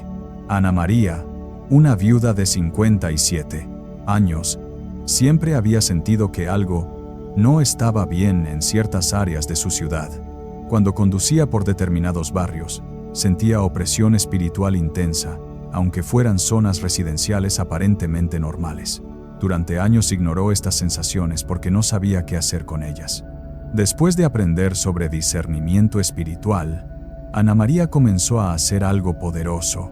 [SPEAKER 1] Ana María, una viuda de 57 años, siempre había sentido que algo no estaba bien en ciertas áreas de su ciudad. Cuando conducía por determinados barrios, sentía opresión espiritual intensa, aunque fueran zonas residenciales aparentemente normales. Durante años ignoró estas sensaciones porque no sabía qué hacer con ellas. Después de aprender sobre discernimiento espiritual, Ana María comenzó a hacer algo poderoso.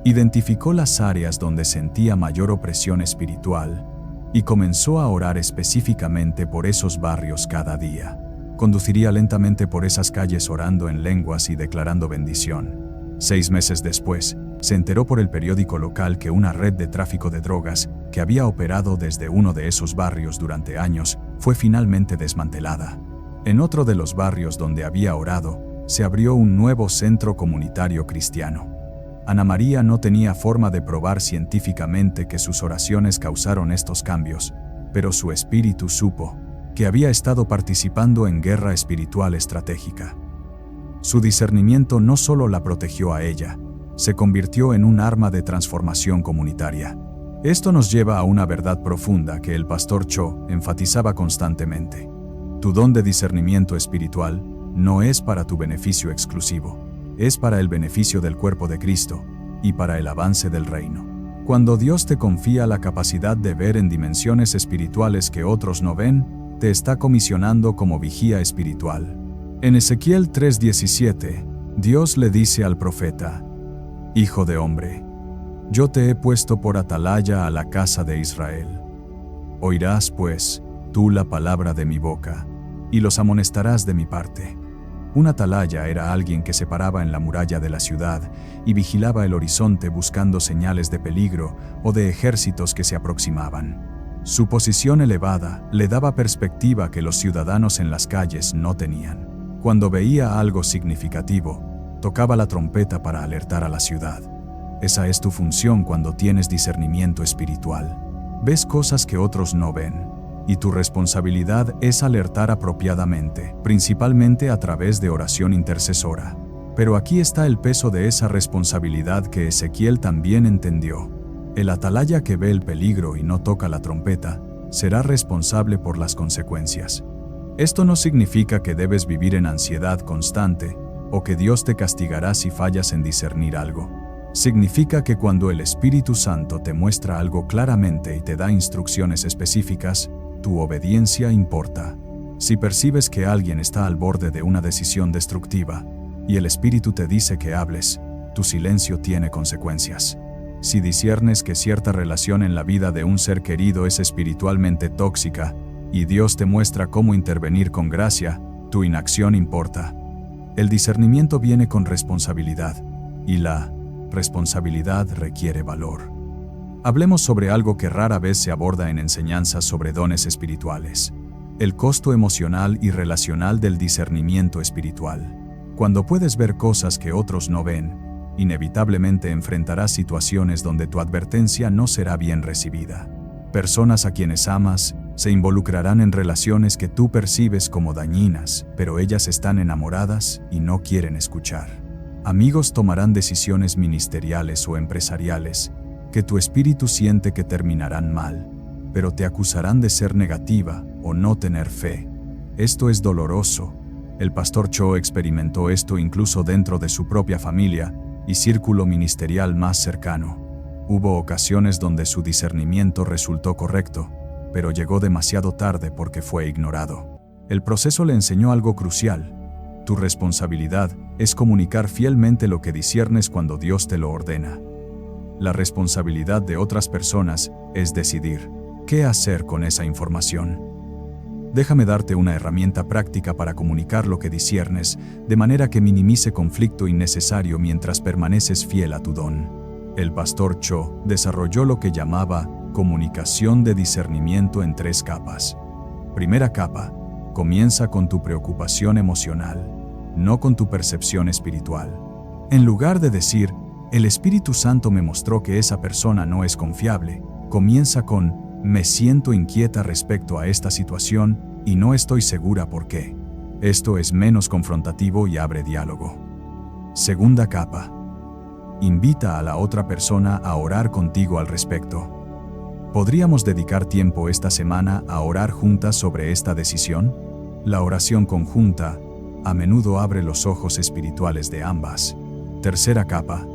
[SPEAKER 1] Identificó las áreas donde sentía mayor opresión espiritual y comenzó a orar específicamente por esos barrios cada día. Conduciría lentamente por esas calles orando en lenguas y declarando bendición. 6 meses después, se enteró por el periódico local que una red de tráfico de drogas que había operado desde uno de esos barrios durante años fue finalmente desmantelada. En otro de los barrios donde había orado, se abrió un nuevo centro comunitario cristiano. Ana María no tenía forma de probar científicamente que sus oraciones causaron estos cambios, pero su espíritu supo que había estado participando en guerra espiritual estratégica. Su discernimiento no solo la protegió a ella, se convirtió en un arma de transformación comunitaria. Esto nos lleva a una verdad profunda que el pastor Cho enfatizaba constantemente. Tu don de discernimiento espiritual no es para tu beneficio exclusivo, es para el beneficio del cuerpo de Cristo y para el avance del reino. Cuando Dios te confía la capacidad de ver en dimensiones espirituales que otros no ven, te está comisionando como vigía espiritual. En Ezequiel 3:17, Dios le dice al profeta: Hijo de hombre, yo te he puesto por atalaya a la casa de Israel. Oirás, pues, tú la palabra de mi boca, y los amonestarás de mi parte. Un atalaya era alguien que se paraba en la muralla de la ciudad y vigilaba el horizonte buscando señales de peligro o de ejércitos que se aproximaban. Su posición elevada le daba perspectiva que los ciudadanos en las calles no tenían. Cuando veía algo significativo, tocaba la trompeta para alertar a la ciudad. Esa es tu función cuando tienes discernimiento espiritual. Ves cosas que otros no ven, y tu responsabilidad es alertar apropiadamente, principalmente a través de oración intercesora. Pero aquí está el peso de esa responsabilidad que Ezequiel también entendió. El atalaya que ve el peligro y no toca la trompeta, será responsable por las consecuencias. Esto no significa que debes vivir en ansiedad constante, o que Dios te castigará si fallas en discernir algo. Significa que cuando el Espíritu Santo te muestra algo claramente y te da instrucciones específicas, tu obediencia importa. Si percibes que alguien está al borde de una decisión destructiva, y el Espíritu te dice que hables, tu silencio tiene consecuencias. Si disciernes que cierta relación en la vida de un ser querido es espiritualmente tóxica, y Dios te muestra cómo intervenir con gracia, tu inacción importa. El discernimiento viene con responsabilidad, y la responsabilidad requiere valor. Hablemos sobre algo que rara vez se aborda en enseñanzas sobre dones espirituales: el costo emocional y relacional del discernimiento espiritual. Cuando puedes ver cosas que otros no ven, inevitablemente enfrentarás situaciones donde tu advertencia no será bien recibida. Personas a quienes amas se involucrarán en relaciones que tú percibes como dañinas, pero ellas están enamoradas y no quieren escuchar. Amigos tomarán decisiones ministeriales o empresariales que tu espíritu siente que terminarán mal, pero te acusarán de ser negativa o no tener fe. Esto es doloroso. El pastor Cho experimentó esto incluso dentro de su propia familia y círculo ministerial más cercano. Hubo ocasiones donde su discernimiento resultó correcto, pero llegó demasiado tarde porque fue ignorado. El proceso le enseñó algo crucial. Tu responsabilidad es comunicar fielmente lo que disciernes cuando Dios te lo ordena. La responsabilidad de otras personas es decidir qué hacer con esa información. Déjame darte una herramienta práctica para comunicar lo que disciernes, de manera que minimice conflicto innecesario mientras permaneces fiel a tu don. El pastor Cho desarrolló lo que llamaba comunicación de discernimiento en 3 capas. Primera capa: comienza con tu preocupación emocional, no con tu percepción espiritual. En lugar de decir, el Espíritu Santo me mostró que esa persona no es confiable, comienza con, me siento inquieta respecto a esta situación y no estoy segura por qué. Esto es menos confrontativo y abre diálogo. Segunda capa: invita a la otra persona a orar contigo al respecto. ¿Podríamos dedicar tiempo esta semana a orar juntas sobre esta decisión? La oración conjunta a menudo abre los ojos espirituales de ambas. Tercera capa: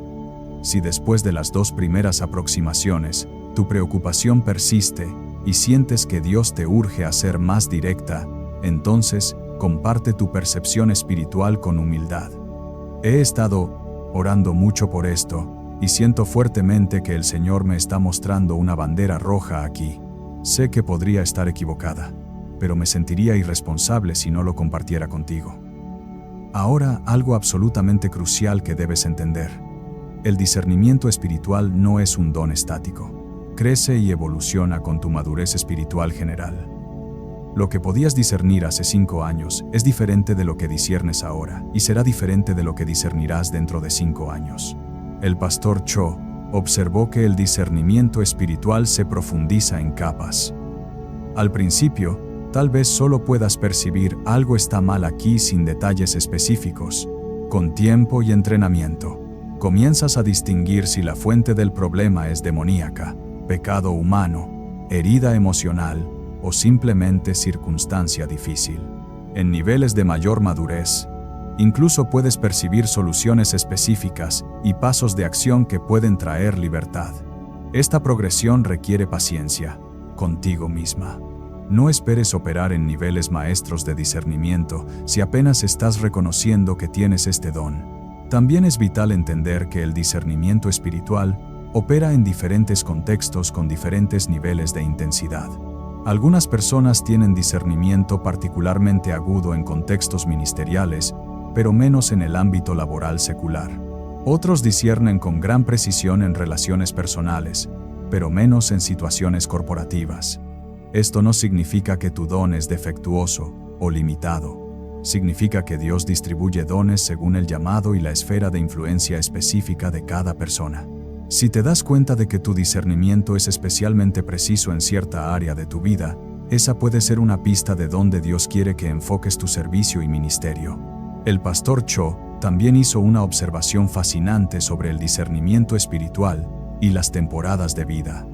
[SPEAKER 1] Si después de las 2 primeras aproximaciones, tu preocupación persiste y sientes que Dios te urge a ser más directa, entonces, comparte tu percepción espiritual con humildad. He estado orando mucho por esto, y siento fuertemente que el Señor me está mostrando una bandera roja aquí. Sé que podría estar equivocada, pero me sentiría irresponsable si no lo compartiera contigo. Ahora, algo absolutamente crucial que debes entender. El discernimiento espiritual no es un don estático. Crece y evoluciona con tu madurez espiritual general. Lo que podías discernir hace 5 años es diferente de lo que disciernes ahora, y será diferente de lo que discernirás dentro de 5 años. El pastor Cho observó que el discernimiento espiritual se profundiza en capas. Al principio, tal vez solo puedas percibir algo está mal aquí sin detalles específicos. Con tiempo y entrenamiento, comienzas a distinguir si la fuente del problema es demoníaca, pecado humano, herida emocional o simplemente circunstancia difícil. En niveles de mayor madurez, incluso puedes percibir soluciones específicas y pasos de acción que pueden traer libertad. Esta progresión requiere paciencia contigo misma. No esperes operar en niveles maestros de discernimiento si apenas estás reconociendo que tienes este don. También es vital entender que el discernimiento espiritual opera en diferentes contextos con diferentes niveles de intensidad. Algunas personas tienen discernimiento particularmente agudo en contextos ministeriales, pero menos en el ámbito laboral secular. Otros disciernen con gran precisión en relaciones personales, pero menos en situaciones corporativas. Esto no significa que tu don es defectuoso o limitado. Significa que Dios distribuye dones según el llamado y la esfera de influencia específica de cada persona. Si te das cuenta de que tu discernimiento es especialmente preciso en cierta área de tu vida, esa puede ser una pista de dónde Dios quiere que enfoques tu servicio y ministerio. El pastor Cho también hizo una observación fascinante sobre el discernimiento espiritual y las temporadas de vida.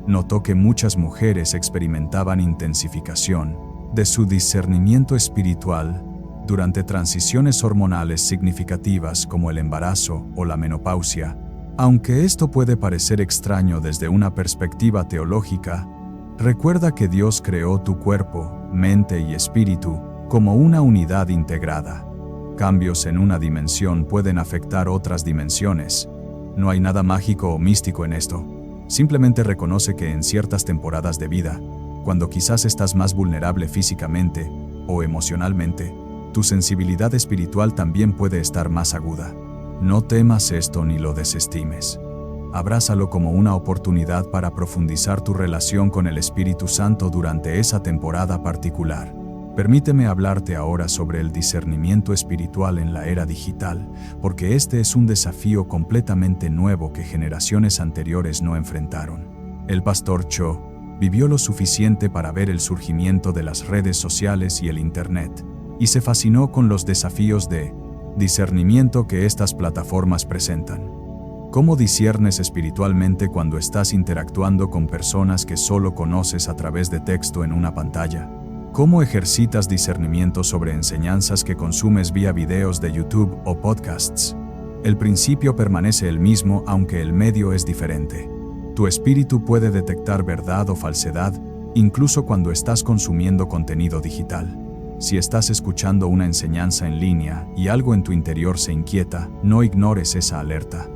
[SPEAKER 1] Notó que muchas mujeres experimentaban intensificación de su discernimiento espiritual durante transiciones hormonales significativas como el embarazo o la menopausia. Aunque esto puede parecer extraño desde una perspectiva teológica, recuerda que Dios creó tu cuerpo, mente y espíritu como una unidad integrada. Cambios en una dimensión pueden afectar otras dimensiones. No hay nada mágico o místico en esto. Simplemente reconoce que en ciertas temporadas de vida, cuando quizás estás más vulnerable físicamente o emocionalmente, tu sensibilidad espiritual también puede estar más aguda. No temas esto ni lo desestimes. Abrázalo como una oportunidad para profundizar tu relación con el Espíritu Santo durante esa temporada particular. Permíteme hablarte ahora sobre el discernimiento espiritual en la era digital, porque este es un desafío completamente nuevo que generaciones anteriores no enfrentaron. El pastor Cho vivió lo suficiente para ver el surgimiento de las redes sociales y el Internet, y se fascinó con los desafíos de discernimiento que estas plataformas presentan. ¿Cómo disciernes espiritualmente cuando estás interactuando con personas que solo conoces a través de texto en una pantalla? ¿Cómo ejercitas discernimiento sobre enseñanzas que consumes vía videos de YouTube o podcasts? El principio permanece el mismo aunque el medio es diferente. Tu espíritu puede detectar verdad o falsedad, incluso cuando estás consumiendo contenido digital. Si estás escuchando una enseñanza en línea y algo en tu interior se inquieta, no ignores esa alerta.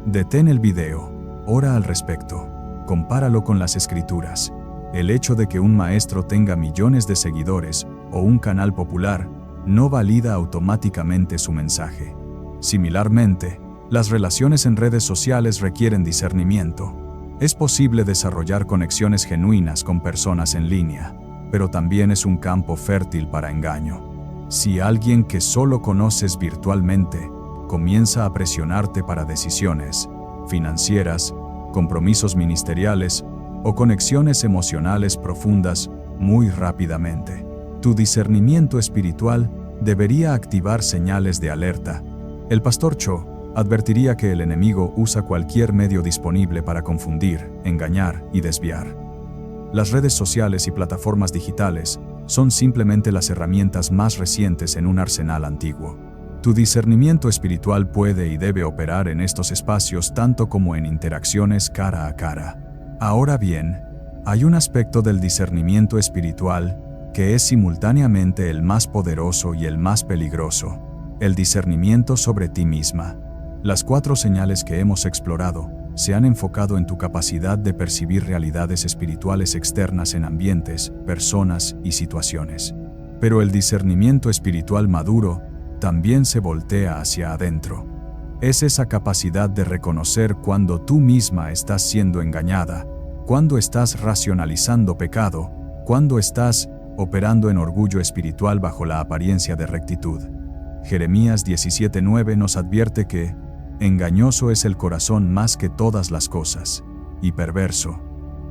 [SPEAKER 1] Detén el video, ora al respecto, compáralo con las Escrituras. El hecho de que un maestro tenga millones de seguidores o un canal popular no valida automáticamente su mensaje. Similarmente, las relaciones en redes sociales requieren discernimiento. Es posible desarrollar conexiones genuinas con personas en línea, pero también es un campo fértil para engaño. Si alguien que solo conoces virtualmente comienza a presionarte para decisiones financieras, compromisos ministeriales o conexiones emocionales profundas muy rápidamente, tu discernimiento espiritual debería activar señales de alerta. El pastor Cho advertiría que el enemigo usa cualquier medio disponible para confundir, engañar y desviar. Las redes sociales y plataformas digitales son simplemente las herramientas más recientes en un arsenal antiguo. Tu discernimiento espiritual puede y debe operar en estos espacios tanto como en interacciones cara a cara. Ahora bien, hay un aspecto del discernimiento espiritual que es simultáneamente el más poderoso y el más peligroso: el discernimiento sobre ti misma. Las 4 señales que hemos explorado se han enfocado en tu capacidad de percibir realidades espirituales externas en ambientes, personas y situaciones. Pero el discernimiento espiritual maduro también se voltea hacia adentro. Es esa capacidad de reconocer cuando tú misma estás siendo engañada, cuando estás racionalizando pecado, cuando estás operando en orgullo espiritual bajo la apariencia de rectitud. Jeremías 17:9 nos advierte que engañoso es el corazón más que todas las cosas, y perverso.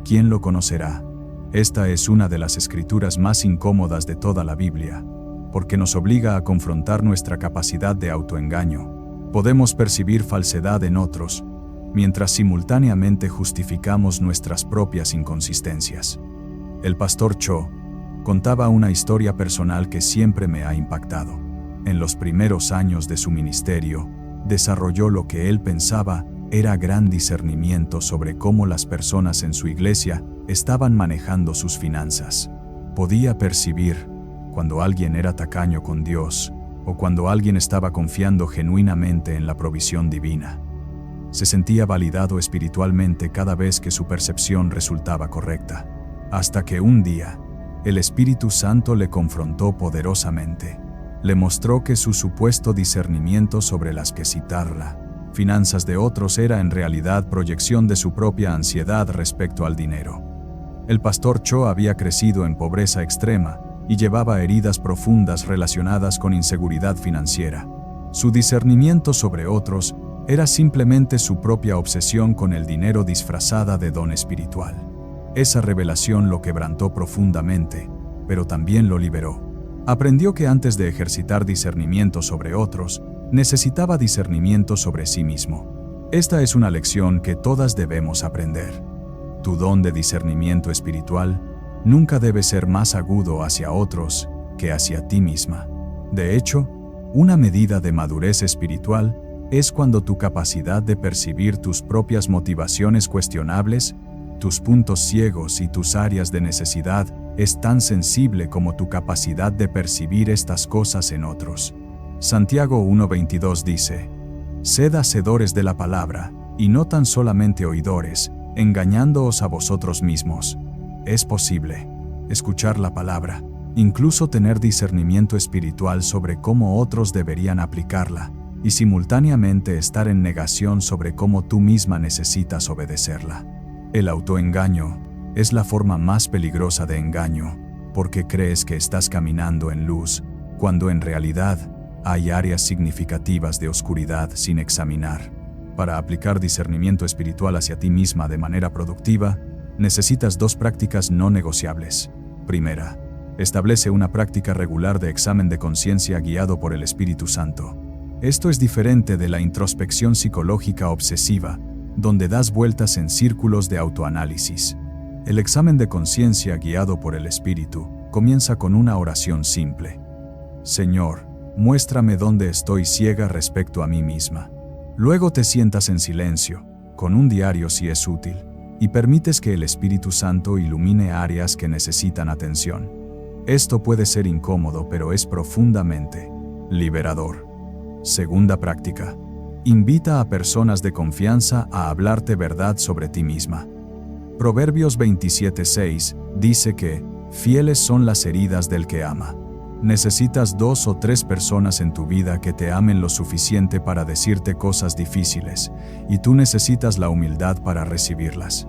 [SPEAKER 1] ¿Quién lo conocerá? Esta es una de las escrituras más incómodas de toda la Biblia, porque nos obliga a confrontar nuestra capacidad de autoengaño. Podemos percibir falsedad en otros, mientras simultáneamente justificamos nuestras propias inconsistencias. El pastor Cho contaba una historia personal que siempre me ha impactado. En los primeros años de su ministerio, desarrolló lo que él pensaba era gran discernimiento sobre cómo las personas en su iglesia estaban manejando sus finanzas. Podía percibir cuando alguien era tacaño con Dios o cuando alguien estaba confiando genuinamente en la provisión divina. Se sentía validado espiritualmente cada vez que su percepción resultaba correcta, hasta que un día, el Espíritu Santo le confrontó poderosamente. Le mostró que su supuesto discernimiento sobre las que citarla finanzas de otros era en realidad proyección de su propia ansiedad respecto al dinero. El pastor Cho había crecido en pobreza extrema y llevaba heridas profundas relacionadas con inseguridad financiera. Su discernimiento sobre otros era simplemente su propia obsesión con el dinero disfrazada de don espiritual. Esa revelación lo quebrantó profundamente, pero también lo liberó. Aprendió que antes de ejercitar discernimiento sobre otros, necesitaba discernimiento sobre sí mismo. Esta es una lección que todas debemos aprender. Tu don de discernimiento espiritual nunca debe ser más agudo hacia otros que hacia ti misma. De hecho, una medida de madurez espiritual es cuando tu capacidad de percibir tus propias motivaciones cuestionables, tus puntos ciegos y tus áreas de necesidad es tan sensible como tu capacidad de percibir estas cosas en otros. Santiago 1:22 dice: «Sed hacedores de la palabra, y no tan solamente oidores, engañándoos a vosotros mismos». Es posible escuchar la palabra, incluso tener discernimiento espiritual sobre cómo otros deberían aplicarla, y simultáneamente estar en negación sobre cómo tú misma necesitas obedecerla. El autoengaño es la forma más peligrosa de engaño, porque crees que estás caminando en luz, cuando en realidad hay áreas significativas de oscuridad sin examinar. Para aplicar discernimiento espiritual hacia ti misma de manera productiva, necesitas 2 prácticas no negociables. Primera, establece una práctica regular de examen de conciencia guiado por el Espíritu Santo. Esto es diferente de la introspección psicológica obsesiva, donde das vueltas en círculos de autoanálisis. El examen de conciencia guiado por el Espíritu comienza con una oración simple. Señor, muéstrame dónde estoy ciega respecto a mí misma. Luego te sientas en silencio, con un diario si es útil, y permites que el Espíritu Santo ilumine áreas que necesitan atención. Esto puede ser incómodo, pero es profundamente liberador. Segunda práctica. Invita a personas de confianza a hablarte verdad sobre ti misma. Proverbios 27:6 dice que fieles son las heridas del que ama. Necesitas 2 o 3 personas en tu vida que te amen lo suficiente para decirte cosas difíciles, y tú necesitas la humildad para recibirlas.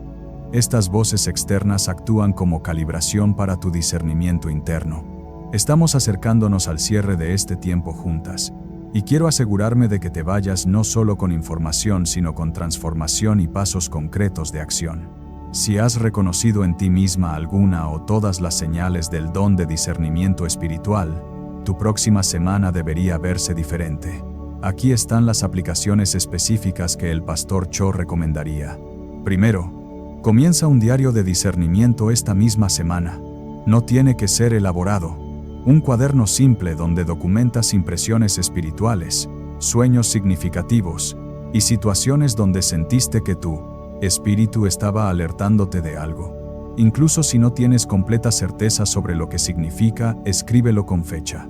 [SPEAKER 1] Estas voces externas actúan como calibración para tu discernimiento interno. Estamos acercándonos al cierre de este tiempo juntas, y quiero asegurarme de que te vayas no solo con información, sino con transformación y pasos concretos de acción. Si has reconocido en ti misma alguna o todas las señales del don de discernimiento espiritual, tu próxima semana debería verse diferente. Aquí están las aplicaciones específicas que el pastor Cho recomendaría. Primero, comienza un diario de discernimiento esta misma semana. No tiene que ser elaborado. Un cuaderno simple donde documentas impresiones espirituales, sueños significativos y situaciones donde sentiste que tu espíritu estaba alertándote de algo. Incluso si no tienes completa certeza sobre lo que significa, escríbelo con fecha.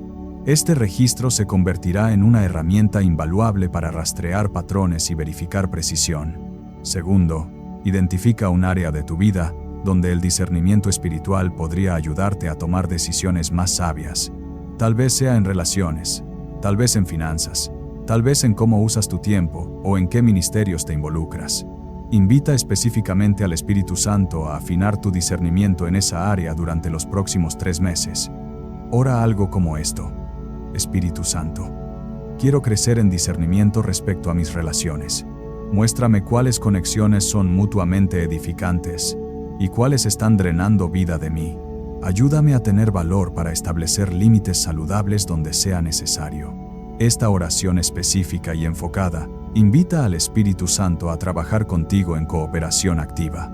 [SPEAKER 1] Este registro se convertirá en una herramienta invaluable para rastrear patrones y verificar precisión. Segundo, identifica un área de tu vida donde el discernimiento espiritual podría ayudarte a tomar decisiones más sabias. Tal vez sea en relaciones, tal vez en finanzas, tal vez en cómo usas tu tiempo o en qué ministerios te involucras. Invita específicamente al Espíritu Santo a afinar tu discernimiento en esa área durante los próximos 3 meses. Ora algo como esto: Espíritu Santo, quiero crecer en discernimiento respecto a mis relaciones. Muéstrame cuáles conexiones son mutuamente edificantes y cuáles están drenando vida de mí. Ayúdame a tener valor para establecer límites saludables donde sea necesario. Esta oración específica y enfocada invita al Espíritu Santo a trabajar contigo en cooperación activa.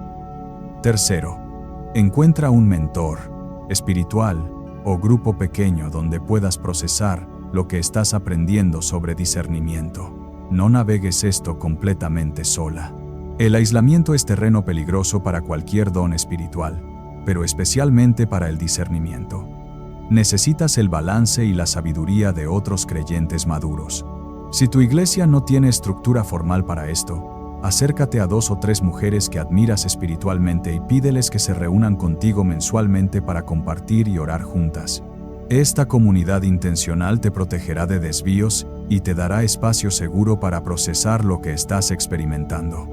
[SPEAKER 1] Tercero, encuentra un mentor espiritual o grupo pequeño donde puedas procesar lo que estás aprendiendo sobre discernimiento. No navegues esto completamente sola. El aislamiento es terreno peligroso para cualquier don espiritual, pero especialmente para el discernimiento. Necesitas el balance y la sabiduría de otros creyentes maduros. Si tu iglesia no tiene estructura formal para esto, acércate a 2 o 3 mujeres que admiras espiritualmente y pídeles que se reúnan contigo mensualmente para compartir y orar juntas. Esta comunidad intencional te protegerá de desvíos y te dará espacio seguro para procesar lo que estás experimentando.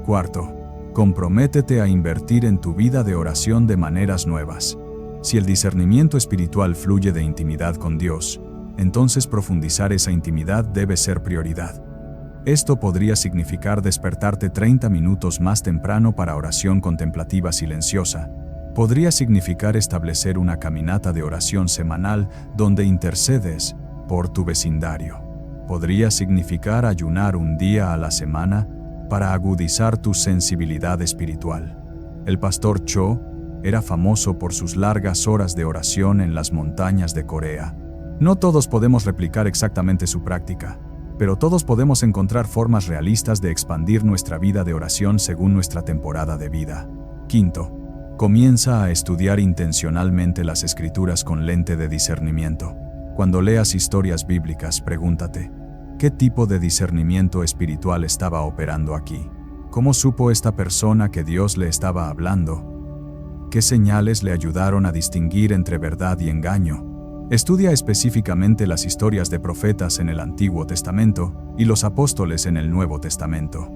[SPEAKER 1] Cuarto, comprométete a invertir en tu vida de oración de maneras nuevas. Si el discernimiento espiritual fluye de intimidad con Dios, entonces profundizar esa intimidad debe ser prioridad. Esto podría significar despertarte 30 minutos más temprano para oración contemplativa silenciosa. Podría significar establecer una caminata de oración semanal donde intercedes por tu vecindario. Podría significar ayunar un día a la semana para agudizar tu sensibilidad espiritual. El pastor Cho era famoso por sus largas horas de oración en las montañas de Corea. No todos podemos replicar exactamente su práctica, pero todos podemos encontrar formas realistas de expandir nuestra vida de oración según nuestra temporada de vida. Quinto, comienza a estudiar intencionalmente las Escrituras con lente de discernimiento. Cuando leas historias bíblicas, pregúntate: ¿qué tipo de discernimiento espiritual estaba operando aquí? ¿Cómo supo esta persona que Dios le estaba hablando? ¿Qué señales le ayudaron a distinguir entre verdad y engaño? Estudia específicamente las historias de profetas en el Antiguo Testamento y los apóstoles en el Nuevo Testamento.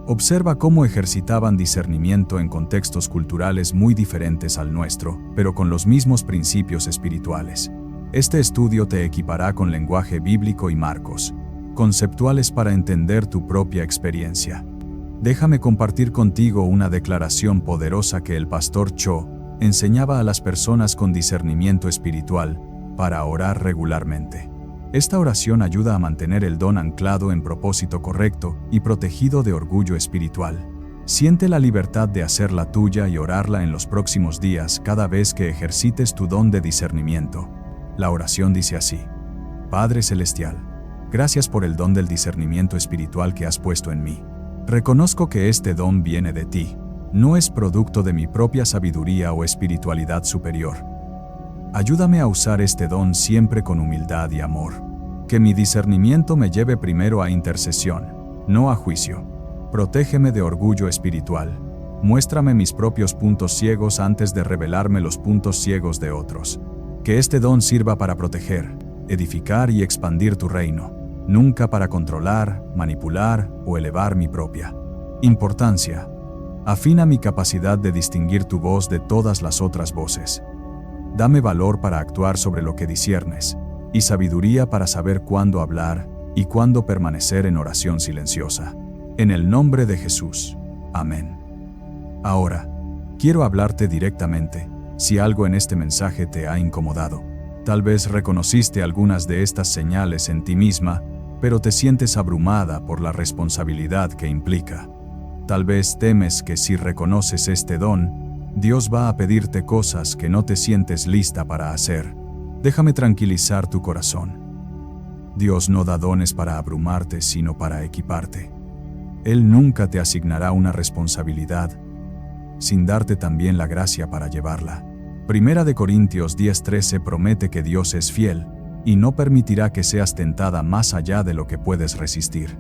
[SPEAKER 1] Observa cómo ejercitaban discernimiento en contextos culturales muy diferentes al nuestro, pero con los mismos principios espirituales. Este estudio te equipará con lenguaje bíblico y marcos conceptuales para entender tu propia experiencia. Déjame compartir contigo una declaración poderosa que el pastor Cho enseñaba a las personas con discernimiento espiritual para orar regularmente. Esta oración ayuda a mantener el don anclado en propósito correcto y protegido de orgullo espiritual. Siente la libertad de hacerla tuya y orarla en los próximos días cada vez que ejercites tu don de discernimiento. La oración dice así: Padre Celestial, gracias por el don del discernimiento espiritual que has puesto en mí. Reconozco que este don viene de ti, no es producto de mi propia sabiduría o espiritualidad superior. Ayúdame a usar este don siempre con humildad y amor. Que mi discernimiento me lleve primero a intercesión, no a juicio. Protégeme de orgullo espiritual. Muéstrame mis propios puntos ciegos antes de revelarme los puntos ciegos de otros. Que este don sirva para proteger, edificar y expandir tu reino, nunca para controlar, manipular o elevar mi propia importancia. Afina mi capacidad de distinguir tu voz de todas las otras voces. Dame valor para actuar sobre lo que disciernes, y sabiduría para saber cuándo hablar y cuándo permanecer en oración silenciosa. En el nombre de Jesús. Amén. Ahora, quiero hablarte directamente. Si algo en este mensaje te ha incomodado, tal vez reconociste algunas de estas señales en ti misma, pero te sientes abrumada por la responsabilidad que implica. Tal vez temes que si reconoces este don, Dios va a pedirte cosas que no te sientes lista para hacer. Déjame tranquilizar tu corazón. Dios no da dones para abrumarte, sino para equiparte. Él nunca te asignará una responsabilidad sin darte también la gracia para llevarla. Primera de Corintios 10:13 promete que Dios es fiel y no permitirá que seas tentada más allá de lo que puedes resistir.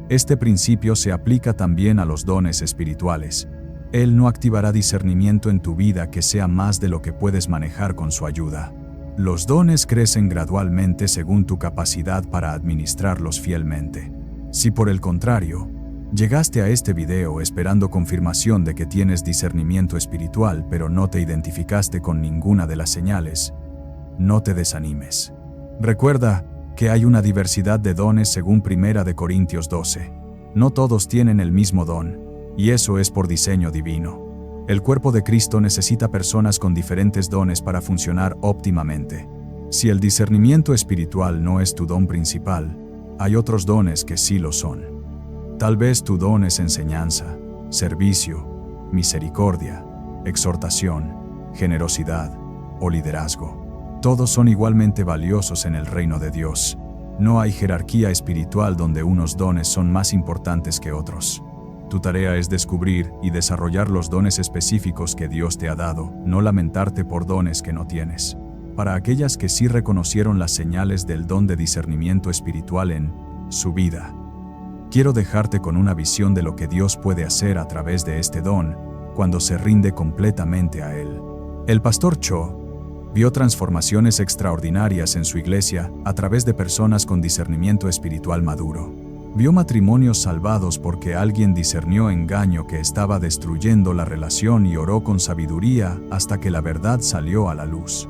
[SPEAKER 1] Este principio se aplica también a los dones espirituales. Él no activará discernimiento en tu vida que sea más de lo que puedes manejar con su ayuda. Los dones crecen gradualmente según tu capacidad para administrarlos fielmente. Si por el contrario, llegaste a este video esperando confirmación de que tienes discernimiento espiritual pero no te identificaste con ninguna de las señales, no te desanimes. Recuerda que hay una diversidad de dones según 1 de Corintios 12. No todos tienen el mismo don, y eso es por diseño divino. El cuerpo de Cristo necesita personas con diferentes dones para funcionar óptimamente. Si el discernimiento espiritual no es tu don principal, hay otros dones que sí lo son. Tal vez tu don es enseñanza, servicio, misericordia, exhortación, generosidad o liderazgo. Todos son igualmente valiosos en el reino de Dios. No hay jerarquía espiritual donde unos dones son más importantes que otros. Tu tarea es descubrir y desarrollar los dones específicos que Dios te ha dado, no lamentarte por dones que no tienes. Para aquellas que sí reconocieron las señales del don de discernimiento espiritual en su vida, quiero dejarte con una visión de lo que Dios puede hacer a través de este don cuando se rinde completamente a Él. El pastor Cho vio transformaciones extraordinarias en su iglesia a través de personas con discernimiento espiritual maduro. Vio matrimonios salvados porque alguien discernió engaño que estaba destruyendo la relación y oró con sabiduría hasta que la verdad salió a la luz.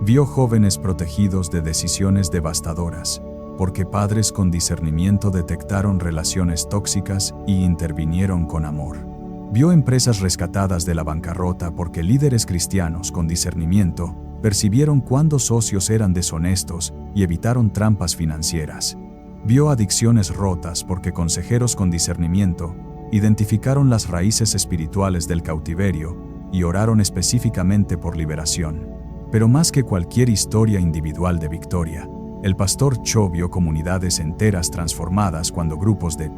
[SPEAKER 1] Vio jóvenes protegidos de decisiones devastadoras porque padres con discernimiento detectaron relaciones tóxicas y intervinieron con amor. Vio empresas rescatadas de la bancarrota porque líderes cristianos con discernimiento percibieron cuándo socios eran deshonestos y evitaron trampas financieras. Vio adicciones rotas porque consejeros con discernimiento identificaron las raíces espirituales del cautiverio y oraron específicamente por liberación. Pero más que cualquier historia individual de victoria, el pastor Cho vio comunidades enteras transformadas cuando grupos de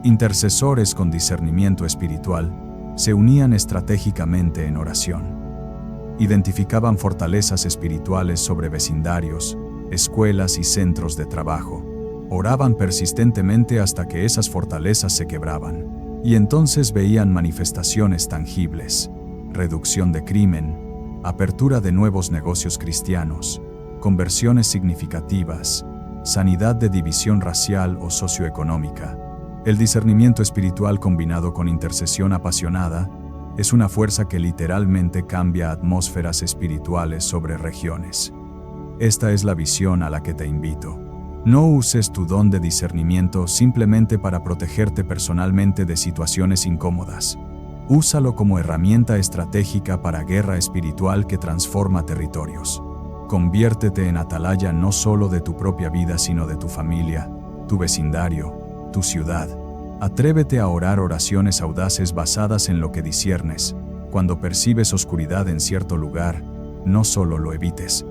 [SPEAKER 1] intercesores con discernimiento espiritual se unían estratégicamente en oración. Identificaban fortalezas espirituales sobre vecindarios, escuelas y centros de trabajo. Oraban persistentemente hasta que esas fortalezas se quebraban, y entonces veían manifestaciones tangibles: reducción de crimen, apertura de nuevos negocios cristianos, conversiones significativas, sanidad de división racial o socioeconómica. El discernimiento espiritual combinado con intercesión apasionada es una fuerza que literalmente cambia atmósferas espirituales sobre regiones. Esta es la visión a la que te invito. No uses tu don de discernimiento simplemente para protegerte personalmente de situaciones incómodas. Úsalo como herramienta estratégica para guerra espiritual que transforma territorios. Conviértete en atalaya no solo de tu propia vida, sino de tu familia, tu vecindario, tu ciudad. Atrévete a orar oraciones audaces basadas en lo que disciernes. Cuando percibes oscuridad en cierto lugar, no solo lo evites.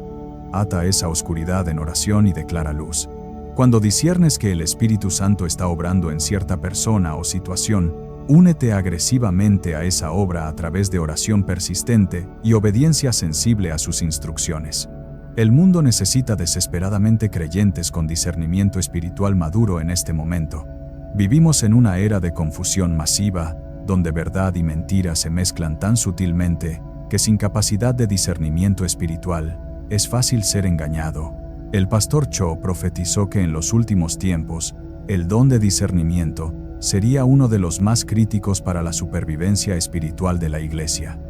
[SPEAKER 1] Ata esa oscuridad en oración y declara luz. Cuando disciernes que el Espíritu Santo está obrando en cierta persona o situación, únete agresivamente a esa obra a través de oración persistente y obediencia sensible a sus instrucciones. El mundo necesita desesperadamente creyentes con discernimiento espiritual maduro en este momento. Vivimos en una era de confusión masiva, donde verdad y mentira se mezclan tan sutilmente que sin capacidad de discernimiento espiritual, es fácil ser engañado. El pastor Cho profetizó que en los últimos tiempos, el don de discernimiento sería uno de los más críticos para la supervivencia espiritual de la iglesia.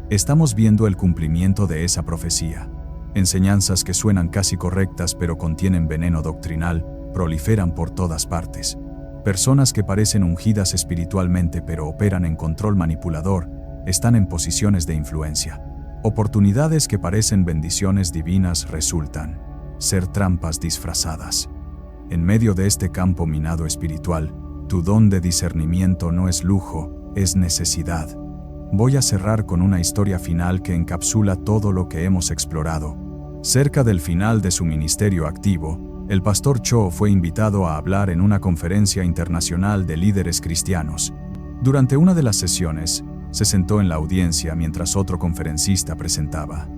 [SPEAKER 1] Estamos viendo el cumplimiento de esa profecía. Enseñanzas que suenan casi correctas pero contienen veneno doctrinal proliferan por todas partes. Personas que parecen ungidas espiritualmente pero operan en control manipulador están en posiciones de influencia. Oportunidades que parecen bendiciones divinas resultan ser trampas disfrazadas. En medio de este campo minado espiritual, tu don de discernimiento no es lujo, es necesidad. Voy a cerrar con una historia final que encapsula todo lo que hemos explorado. Cerca del final de su ministerio activo, el pastor Cho fue invitado a hablar en una conferencia internacional de líderes cristianos. Durante una de las sesiones, se sentó en la audiencia mientras otro conferencista presentaba.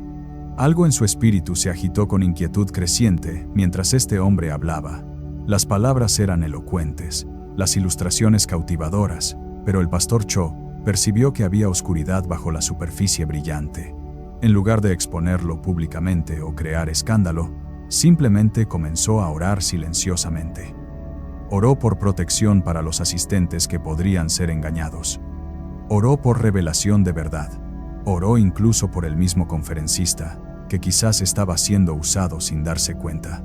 [SPEAKER 1] Algo en su espíritu se agitó con inquietud creciente mientras este hombre hablaba. Las palabras eran elocuentes, las ilustraciones cautivadoras, pero el pastor Cho percibió que había oscuridad bajo la superficie brillante. En lugar de exponerlo públicamente o crear escándalo, simplemente comenzó a orar silenciosamente. Oró por protección para los asistentes que podrían ser engañados. Oró por revelación de verdad. Oró incluso por el mismo conferencista, que quizás estaba siendo usado sin darse cuenta.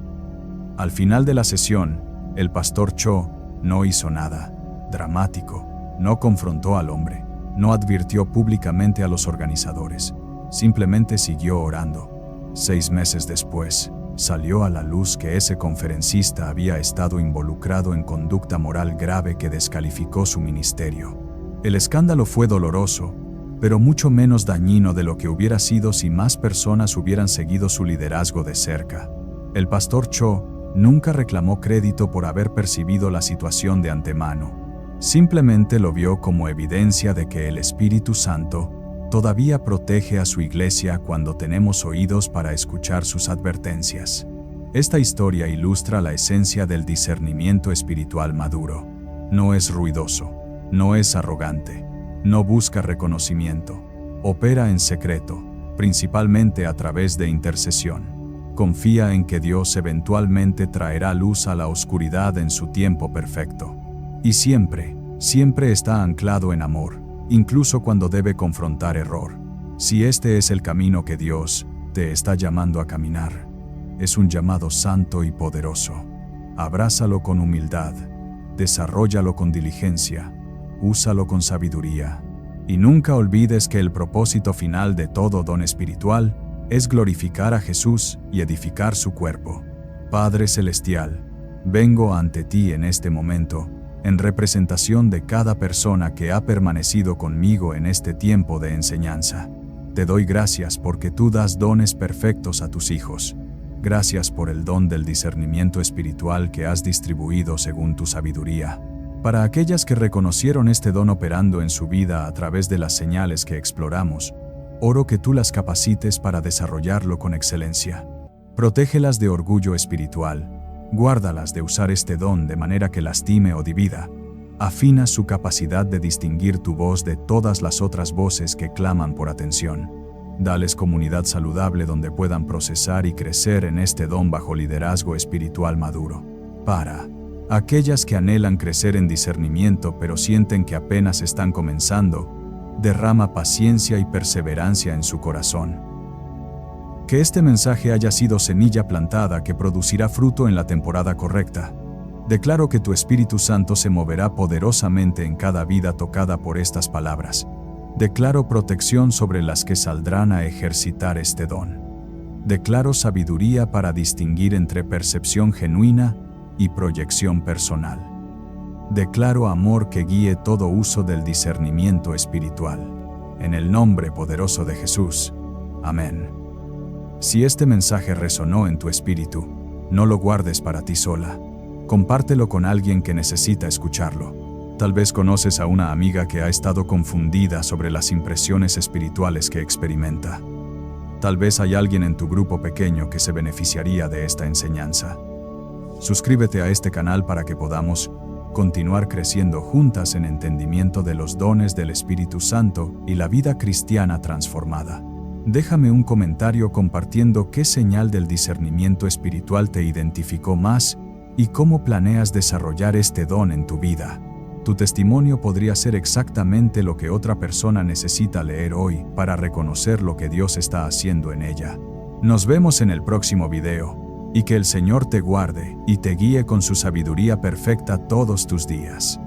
[SPEAKER 1] Al final de la sesión, el pastor Cho no hizo nada dramático, no confrontó al hombre, no advirtió públicamente a los organizadores, simplemente siguió orando. 6 meses después, salió a la luz que ese conferencista había estado involucrado en conducta moral grave que descalificó su ministerio. El escándalo fue doloroso, pero mucho menos dañino de lo que hubiera sido si más personas hubieran seguido su liderazgo de cerca. El pastor Cho nunca reclamó crédito por haber percibido la situación de antemano. Simplemente lo vio como evidencia de que el Espíritu Santo todavía protege a su iglesia cuando tenemos oídos para escuchar sus advertencias. Esta historia ilustra la esencia del discernimiento espiritual maduro. No es ruidoso, no es arrogante, no busca reconocimiento, opera en secreto, principalmente a través de intercesión. Confía en que Dios eventualmente traerá luz a la oscuridad en su tiempo perfecto. Y siempre está anclado en amor, incluso cuando debe confrontar error. Si este es el camino que Dios te está llamando a caminar, es un llamado santo y poderoso. Abrázalo con humildad, desarróllalo con diligencia, úsalo con sabiduría. Y nunca olvides que el propósito final de todo don espiritual es glorificar a Jesús y edificar su cuerpo. Padre Celestial, vengo ante ti en este momento, en representación de cada persona que ha permanecido conmigo en este tiempo de enseñanza. Te doy gracias porque tú das dones perfectos a tus hijos. Gracias por el don del discernimiento espiritual que has distribuido según tu sabiduría. Para aquellas que reconocieron este don operando en su vida a través de las señales que exploramos, oro que tú las capacites para desarrollarlo con excelencia. Protégelas de orgullo espiritual. Guárdalas de usar este don de manera que lastime o divida. Afina su capacidad de distinguir tu voz de todas las otras voces que claman por atención. Dales comunidad saludable donde puedan procesar y crecer en este don bajo liderazgo espiritual maduro. Para aquellas que anhelan crecer en discernimiento pero sienten que apenas están comenzando, derrama paciencia y perseverancia en su corazón. Que este mensaje haya sido semilla plantada que producirá fruto en la temporada correcta. Declaro que tu Espíritu Santo se moverá poderosamente en cada vida tocada por estas palabras. Declaro protección sobre las que saldrán a ejercitar este don. Declaro sabiduría para distinguir entre percepción genuina y proyección personal. Declaro amor que guíe todo uso del discernimiento espiritual. En el nombre poderoso de Jesús. Amén. Si este mensaje resonó en tu espíritu, no lo guardes para ti sola. Compártelo con alguien que necesita escucharlo. Tal vez conoces a una amiga que ha estado confundida sobre las impresiones espirituales que experimenta. Tal vez hay alguien en tu grupo pequeño que se beneficiaría de esta enseñanza. Suscríbete a este canal para que podamos continuar creciendo juntas en entendimiento de los dones del Espíritu Santo y la vida cristiana transformada. Déjame un comentario compartiendo qué señal del discernimiento espiritual te identificó más y cómo planeas desarrollar este don en tu vida. Tu testimonio podría ser exactamente lo que otra persona necesita leer hoy para reconocer lo que Dios está haciendo en ella. Nos vemos en el próximo video, y que el Señor te guarde y te guíe con su sabiduría perfecta todos tus días.